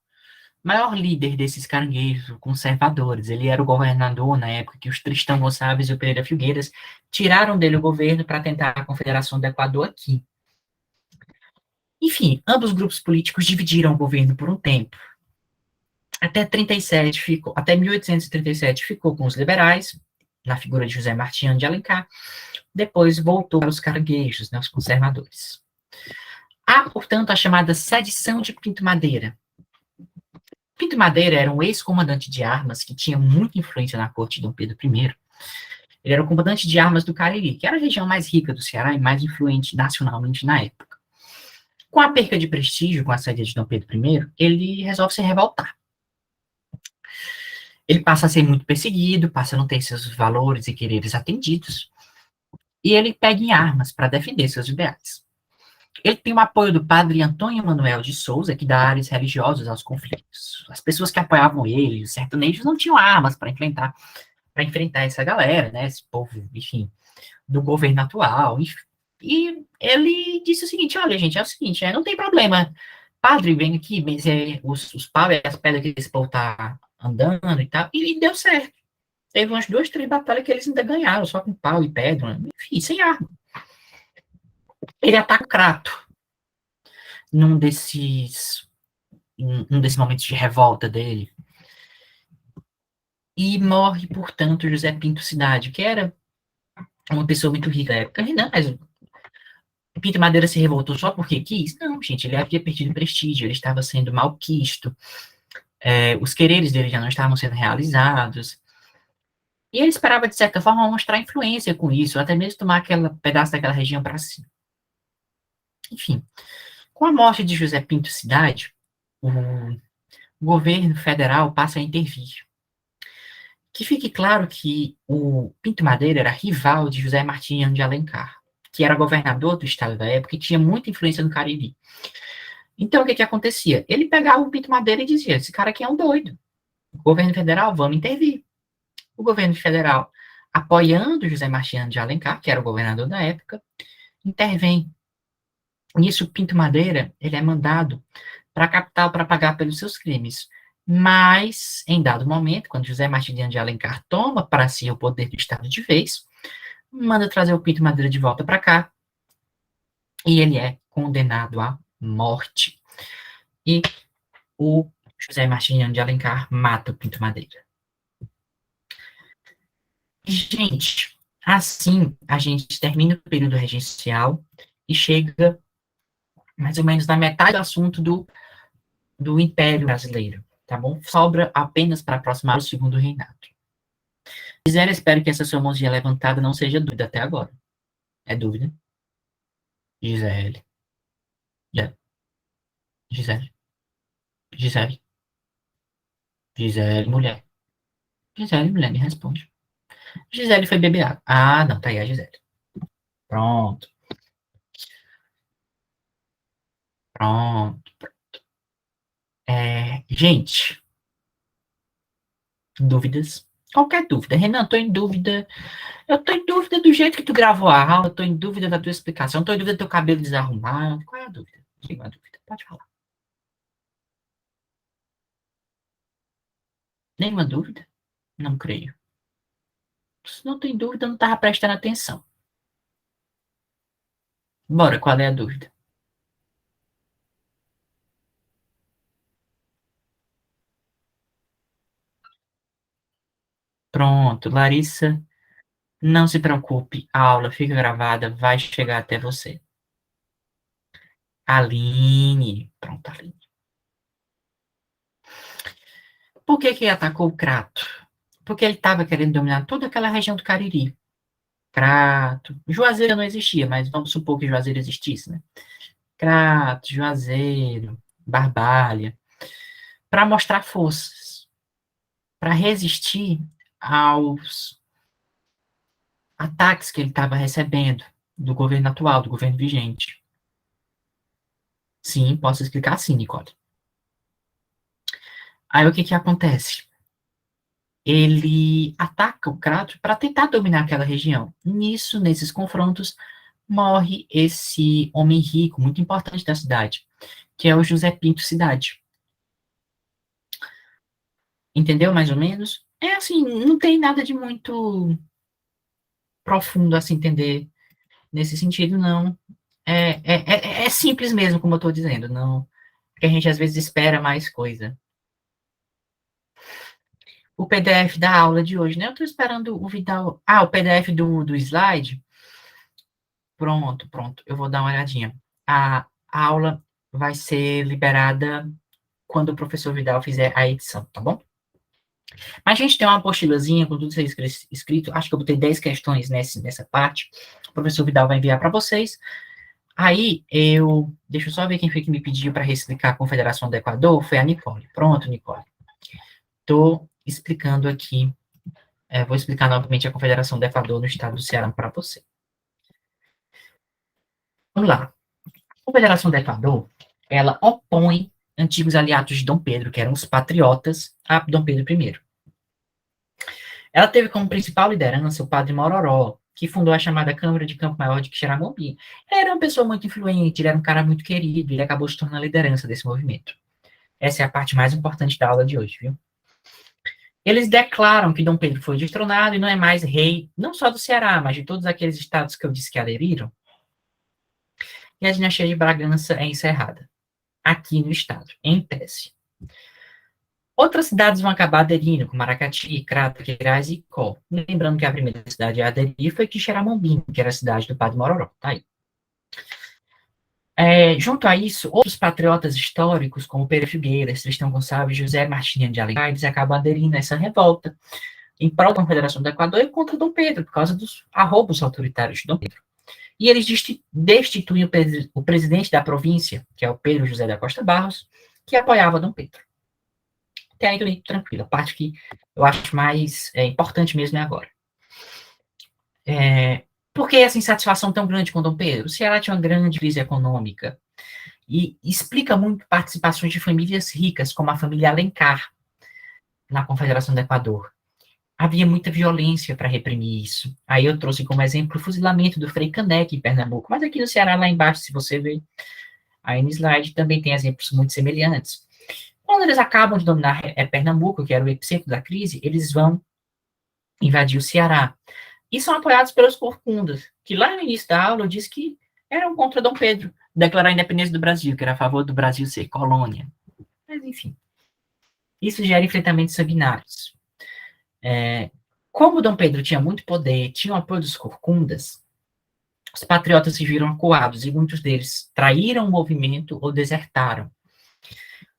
maior líder desses caranguejos conservadores. Ele era o governador na época que os Tristão Gonçalves e o Pereira Filgueiras tiraram dele o governo para tentar a Confederação do Equador aqui. Enfim, ambos os grupos políticos dividiram o governo por um tempo. Até 1837 ficou com os liberais, na figura de José Martins de Alencar, depois voltou para os caranguejos, né, os conservadores. Há, portanto, a chamada sedição de Pinto Madeira. Pinto Madeira era um ex-comandante de armas que tinha muita influência na corte de Dom Pedro I. Ele era o comandante de armas do Cariri, que era a região mais rica do Ceará e mais influente nacionalmente na época. Com a perca de prestígio com a saída de Dom Pedro I, ele resolve se revoltar. Ele passa a ser muito perseguido, passa a não ter seus valores e quereres atendidos, e ele pega em armas para defender seus ideais. Ele tem o apoio do padre Antônio Manuel de Souza, que dá áreas religiosas aos conflitos. As pessoas que apoiavam ele, os sertanejos, não tinham armas para enfrentar essa galera, né, esse povo, enfim, do governo atual. E ele disse o seguinte: olha, gente, é o seguinte, não tem problema. Padre, vem aqui, mas os pau e as pedras que esse povo tá andando e tal. E deu certo. Teve umas 2, 3 batalhas que eles ainda ganharam, só com pau e pedra, enfim, sem arma. Ele ataca o Crato num desses, um desses momentos de revolta dele. E morre, portanto, José Pinto Cidade, que era uma pessoa muito rica na época. Não, mas Pinto Madeira se revoltou só porque quis? Não, gente, ele havia perdido prestígio, ele estava sendo malquisto, os quereres dele já não estavam sendo realizados. E ele esperava, de certa forma, mostrar influência com isso, até mesmo tomar aquele pedaço daquela região para si. Enfim, com a morte de José Pinto Cidade, o governo federal passa a intervir. Que fique claro que o Pinto Madeira era rival de José Martins de Alencar. que era governador do estado da época e tinha muita influência no Cariri. Então, o que que acontecia? Ele pegava o Pinto Madeira e dizia, esse cara aqui é um doido. O governo federal, vamos intervir. O governo federal, apoiando José Martins de Alencar, que era o governador da época, intervém. Nisso, Pinto Madeira, ele é mandado para a capital para pagar pelos seus crimes. Mas, em dado momento, quando José Martins de Alencar toma para si o poder do Estado de vez, manda trazer o Pinto Madeira de volta para cá, e ele é condenado à morte. E o José Martins de Alencar mata o Pinto Madeira. Gente, assim a gente termina o período regencial e chega mais ou menos na metade do assunto do Império Brasileiro, tá bom? Sobra apenas para aproximar o segundo reinado. Gisele, espero que essa sua mãozinha levantada não seja dúvida até agora. É dúvida? Gisele. Gisele. Gisele. Gisele, mulher. Gisele, mulher, me responde. Gisele foi beber água. Ah, não, tá aí a Gisele. Pronto, pronto. Gente, dúvidas? Qualquer dúvida. Renan, tô em dúvida. Eu tô em dúvida do jeito que tu gravou a aula, eu tô em dúvida da tua explicação, tô em dúvida do teu cabelo desarrumado. Qual é a dúvida? Nenhuma dúvida. Pode falar. Nenhuma dúvida? Não creio. Se não tem dúvida, eu não tava prestando atenção. Bora, qual é a dúvida? Pronto, Larissa, não se preocupe, a aula fica gravada, vai chegar até você. Aline, pronto, Aline. Por que que ele atacou o Crato? Porque ele estava querendo dominar toda aquela região do Cariri. Crato, Juazeiro não existia, mas vamos supor que Juazeiro existisse, né? Crato, Juazeiro, Barbalha, para mostrar forças, para resistir aos ataques que ele estava recebendo do governo atual, do governo vigente. Sim, posso explicar sim, Nicole. Aí o que que acontece? Ele ataca o Crato para tentar dominar aquela região. Nisso, nesses confrontos, morre esse homem rico, muito importante da cidade, que é o José Pinto Cidade. Entendeu, mais ou menos? É assim, não tem nada de muito profundo a se entender nesse sentido, não. É simples mesmo, como eu estou dizendo, não. Porque a gente às vezes espera mais coisa. O PDF da aula de hoje, né? Eu estou esperando o Vidal. Ah, o PDF do slide. Pronto, pronto. Eu vou dar uma olhadinha. A aula vai ser liberada quando o professor Vidal fizer a edição, tá bom? A gente tem uma apostilazinha com tudo isso aí escrito. Acho que eu botei 10 questões nessa parte. O professor Vidal vai enviar para vocês. Aí, deixa eu só ver quem foi que me pediu para reexplicar a Confederação do Equador. Foi a Nicole. Pronto, Nicole. Estou explicando aqui. Vou explicar novamente a Confederação do Equador no estado do Ceará para você. Vamos lá. A Confederação do Equador, ela opõe antigos aliados de Dom Pedro, que eram os patriotas, a Dom Pedro I. Ela teve como principal liderança o padre Mororó, que fundou a chamada Câmara de Campo Maior de Quixeramobim. Ele era uma pessoa muito influente, ele era um cara muito querido, ele acabou se tornando a liderança desse movimento. Essa é a parte mais importante da aula de hoje, viu? Eles declaram que Dom Pedro foi destronado e não é mais rei, não só do Ceará, mas de todos aqueles estados que eu disse que aderiram, e a dinastia de Bragança é encerrada, aqui no estado, em tese. Outras cidades vão acabar aderindo, como Aracati, Crato, Queirais e Icó. Lembrando que a primeira cidade a aderir foi Quixeramobim, que era a cidade do padre Mororó. Tá aí. Junto a isso, outros patriotas históricos, como Pedro Figueiras, Tristão Gonçalves, José Martinha de Alencar, eles acabam aderindo a essa revolta em prol da Confederação do Equador e contra Dom Pedro, por causa dos arroubos autoritários de Dom Pedro. E eles destituem o presidente da província, que é o Pedro José da Costa Barros, que apoiava Dom Pedro. Até aí tudo tranquilo. A parte que eu acho mais importante mesmo é agora. por que essa insatisfação tão grande com Dom Pedro? O Ceará tinha uma grande crise econômica e explica muito participações de famílias ricas, como a família Alencar, na Confederação do Equador. Havia muita violência para reprimir isso. Aí eu trouxe como exemplo o fuzilamento do Frei Caneca em Pernambuco, mas aqui no Ceará, lá embaixo, se você ver aí no slide, também tem exemplos muito semelhantes. Quando eles acabam de dominar Pernambuco, que era o epicentro da crise, eles vão invadir o Ceará. E são apoiados pelos corcundas, que lá no início da aula eu disse que eram contra Dom Pedro, declarar a independência do Brasil, que era a favor do Brasil ser colônia. Mas, enfim, isso gera enfrentamentos sanguinários. Como Dom Pedro tinha muito poder, tinha o apoio dos corcundas, os patriotas se viram acuados e muitos deles traíram o movimento ou desertaram.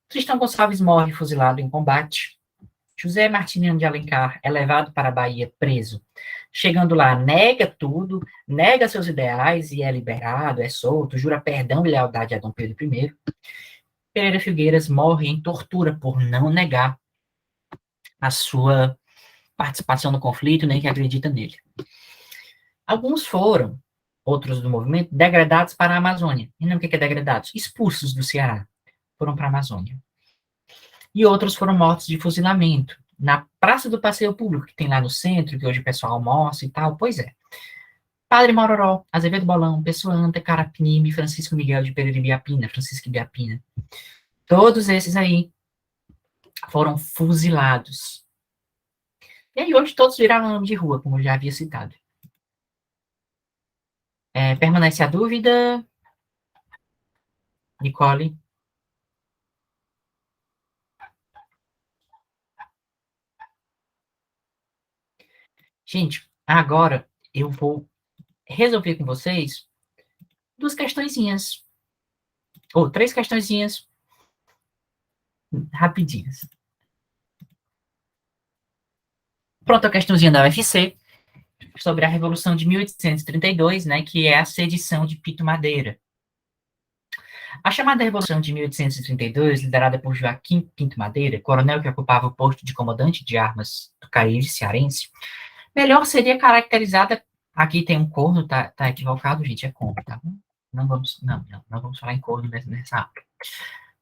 Tristão Gonçalves morre fuzilado em combate. José Martiniano de Alencar é levado para a Bahia preso. Chegando lá, nega tudo, nega seus ideais e é liberado, é solto, jura perdão e lealdade a Dom Pedro I. Pereira Filgueiras morre em tortura por não negar a sua participação no conflito, nem que acredita nele. Alguns foram, outros do movimento, degradados para a Amazônia. E não o que é degradados? Expulsos do Ceará. Foram para a Amazônia. E outros foram mortos de fuzilamento. Na Praça do Passeio Público, que tem lá no centro, que hoje o pessoal almoça e tal, pois é. Padre Mororó, Azevedo Bolão, Pessoa Anta, Carapinime, Francisco Miguel de Pereira e Biapina, Francisco Biapina. Todos esses aí foram fuzilados. E aí hoje todos viraram nome de rua, como eu já havia citado. Permanece a dúvida, Nicole? Gente, agora eu vou resolver com vocês duas questõezinhas, ou três questõezinhas rapidinhas. Pronto, a questãozinha da UFC sobre a Revolução de 1832, né, que é a sedição de Pito Madeira. A chamada Revolução de 1832, liderada por Joaquim Pinto Madeira, coronel que ocupava o posto de comandante de armas do Cariri cearense, melhor seria caracterizada. Aqui tem um corno, tá equivocado, gente, é corno, tá bom? Não vamos falar em corno nessa aula.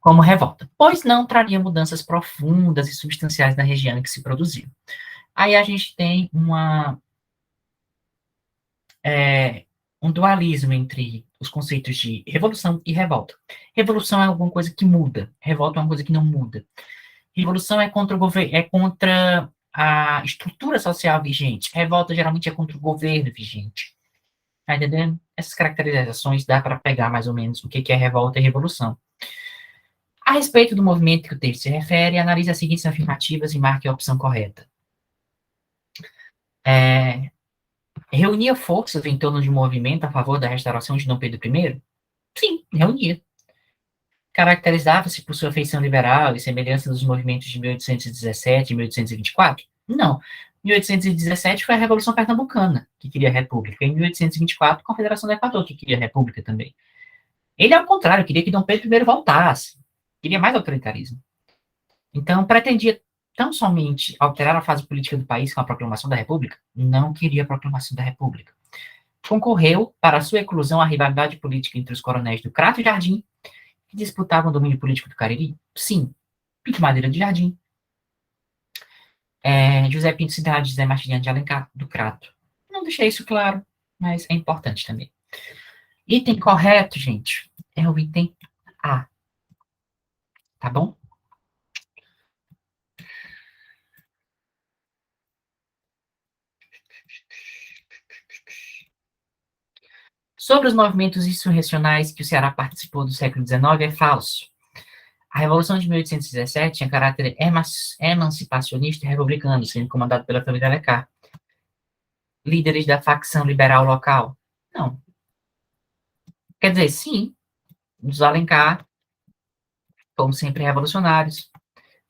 Como revolta, pois não traria mudanças profundas e substanciais na região em que se produziu. Aí a gente tem um dualismo entre os conceitos de revolução e revolta. Revolução é alguma coisa que muda, revolta é uma coisa que não muda. Revolução é contra o governo, é contra a estrutura social vigente. Revolta geralmente é contra o governo vigente. Tá entendendo? Essas caracterizações dá para pegar mais ou menos o que é revolta e revolução. A respeito do movimento que o texto se refere, analise as seguintes afirmativas e marque a opção correta. Reunia forças em torno de um movimento a favor da restauração de Dom Pedro I? Sim, reunia. Caracterizava-se por sua feição liberal e semelhança dos movimentos de 1817 e 1824? Não. 1817 foi a Revolução Pernambucana, que queria a República. Em 1824, a Confederação do Equador, que queria a República também. Ele, ao contrário, queria que Dom Pedro I voltasse. Queria mais autoritarismo. Então, pretendia tão somente alterar a fase política do país com a proclamação da República? Não queria a proclamação da República. Concorreu para a sua eclosão à rivalidade política entre os coronéis do Crato e Jardim, que disputavam o domínio político do Cariri? Sim. Pinto Madeira de Jardim. José Pinto Cidade, José Martiniano de Alencar, do Crato. Não deixei isso claro, mas é importante também. Item correto, gente, é o item A. Tá bom? Sobre os movimentos insurrecionais que o Ceará participou do século XIX, é falso. A Revolução de 1817 tinha caráter emancipacionista e republicano, sendo comandado pela família Alencar. Líderes da facção liberal local? Não. Quer dizer, sim, os Alencar, como sempre revolucionários,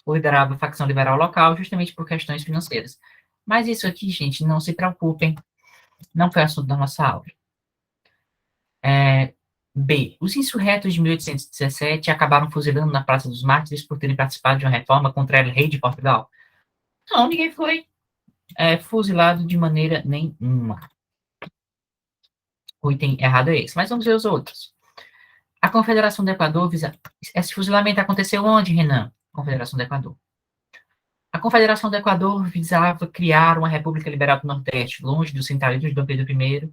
liderava a facção liberal local justamente por questões financeiras. Mas isso aqui, gente, não se preocupem, não foi assunto da nossa aula. B. Os insurretos de 1817 acabaram fuzilando na Praça dos Mártires por terem participado de uma reforma contra o rei de Portugal? Não, ninguém foi fuzilado de maneira nenhuma. O item errado é esse. Mas vamos ver os outros. A Confederação do Equador visa... Esse fuzilamento aconteceu onde, Renan? Confederação do Equador. A Confederação do Equador visava criar uma República Liberal do Nordeste, longe do centralismo de Dom Pedro I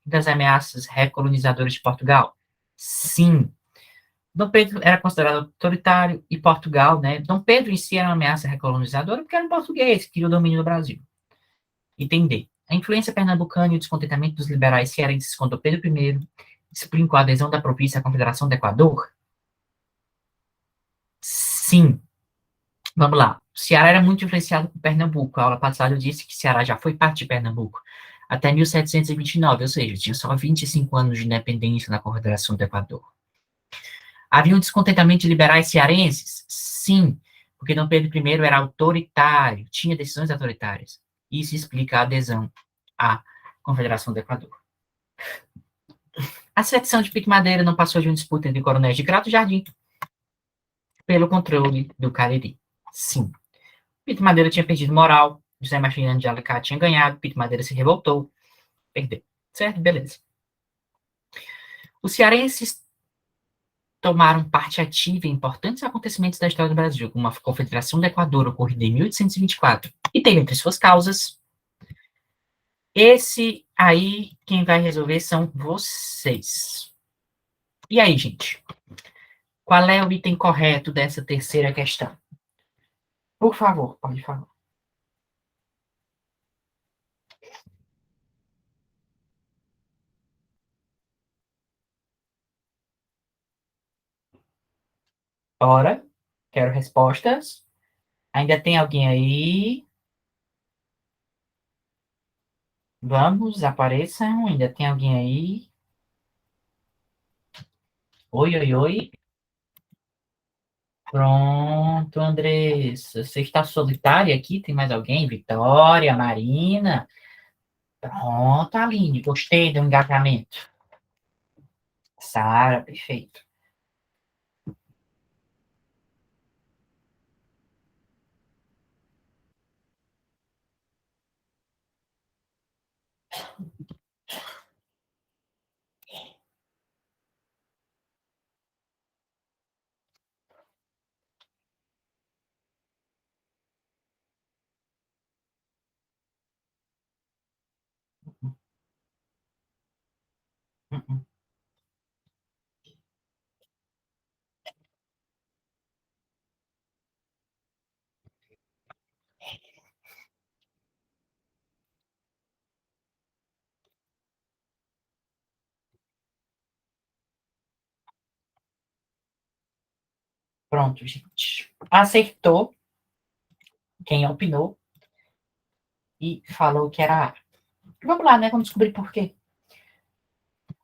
e das ameaças recolonizadoras de Portugal. Sim. Dom Pedro era considerado autoritário e Portugal, né? Dom Pedro em si era uma ameaça recolonizadora porque era um português que queria o domínio do Brasil. Entender. A influência pernambucana e o descontentamento dos liberais cearenses com Dom Pedro I explicam a adesão da província à Confederação do Equador? Sim. Vamos lá. O Ceará era muito influenciado por Pernambuco. A aula passada eu disse que Ceará já foi parte de Pernambuco até 1729, ou seja, tinha só 25 anos de independência na Confederação do Equador. Havia um descontentamento de liberais cearenses? Sim, porque Dom Pedro I era autoritário, tinha decisões autoritárias. Isso explica a adesão à Confederação do Equador. A secção de Pique Madeira não passou de uma disputa entre coronéis de Crato e Jardim pelo controle do Cariri. Sim. Pique Madeira tinha perdido moral, José Martiniano de Alicate tinha ganhado, Pique Madeira se revoltou, perdeu. Certo? Beleza. Os cearenses tomaram parte ativa em importantes acontecimentos da história do Brasil, como a Confederação do Equador, ocorrida em 1824, e teve entre suas causas. Esse aí, quem vai resolver são vocês. E aí, gente? Qual é o item correto dessa terceira questão? Por favor, pode falar. Ora, quero respostas. Ainda tem alguém aí? Vamos, apareçam. Ainda tem alguém aí? Oi, oi, oi. Pronto, Andressa. Você está solitária aqui? Tem mais alguém? Vitória, Marina. Pronto, Aline. Gostei do engajamento. Sara, perfeito. Pronto, gente. Acertou quem opinou e falou que era A. Vamos lá, né? Vamos descobrir por quê.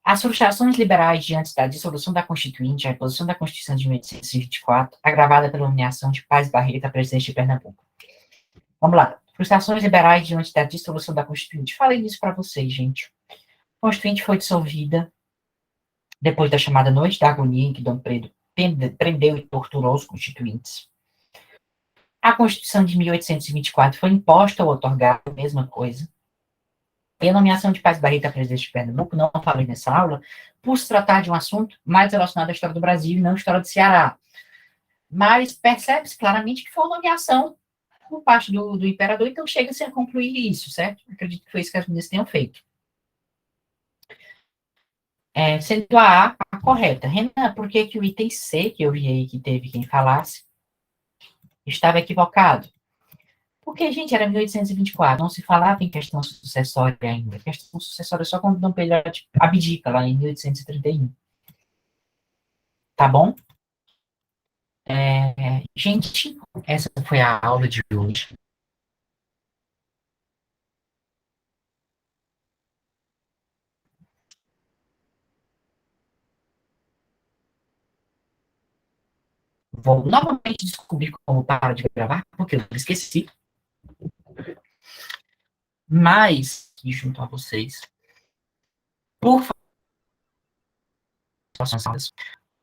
As frustrações liberais diante da dissolução da Constituinte, a reposição da Constituição de 1824, agravada pela nomeação de Paz Barreto a presidente de Pernambuco. Vamos lá. Frustrações liberais diante da dissolução da Constituinte. Falei isso para vocês, gente. A Constituinte foi dissolvida depois da chamada Noite da Agonia, em que Dom Pedro prendeu e torturou os constituintes. A Constituição de 1824 foi imposta ou outorgada, a mesma coisa. E a nomeação de Paz Barreto a presidente de Pernambuco, não falei nessa aula, por se tratar de um assunto mais relacionado à história do Brasil e não à história do Ceará. Mas percebe-se claramente que foi uma nomeação por parte do imperador, então chega-se a concluir isso, certo? Acredito que foi isso que as meninas tenham feito. Sendo a correta. Renan, por que o item C, que eu vi aí que teve quem falasse, estava equivocado? Porque, gente, era 1824, não se falava em questão sucessória ainda. Questão sucessória só quando Dom Pedro abdica, lá em 1831. Tá bom? Gente, essa foi a aula de hoje. Vou novamente descobrir como parar de gravar, porque eu esqueci. Mas, junto a vocês, por favor,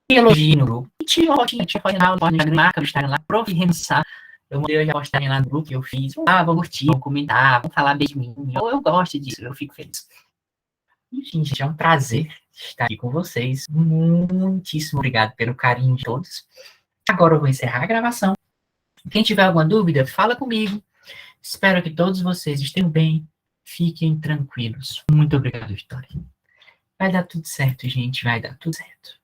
elogio no grupo. E tira uma fotinha, na aula, marca no Instagram lá, prof. Remissar. Eu mandei já postarem lá no grupo que eu fiz. Vão curtir, vão comentar, vão falar bem de mim. Eu gosto disso, eu fico feliz. Enfim, gente, é um prazer estar aqui com vocês. Muitíssimo obrigado pelo carinho de todos. Agora eu vou encerrar a gravação. Quem tiver alguma dúvida, fala comigo. Espero que todos vocês estejam bem. Fiquem tranquilos. Muito obrigado, Vitória. Vai dar tudo certo, gente. Vai dar tudo certo.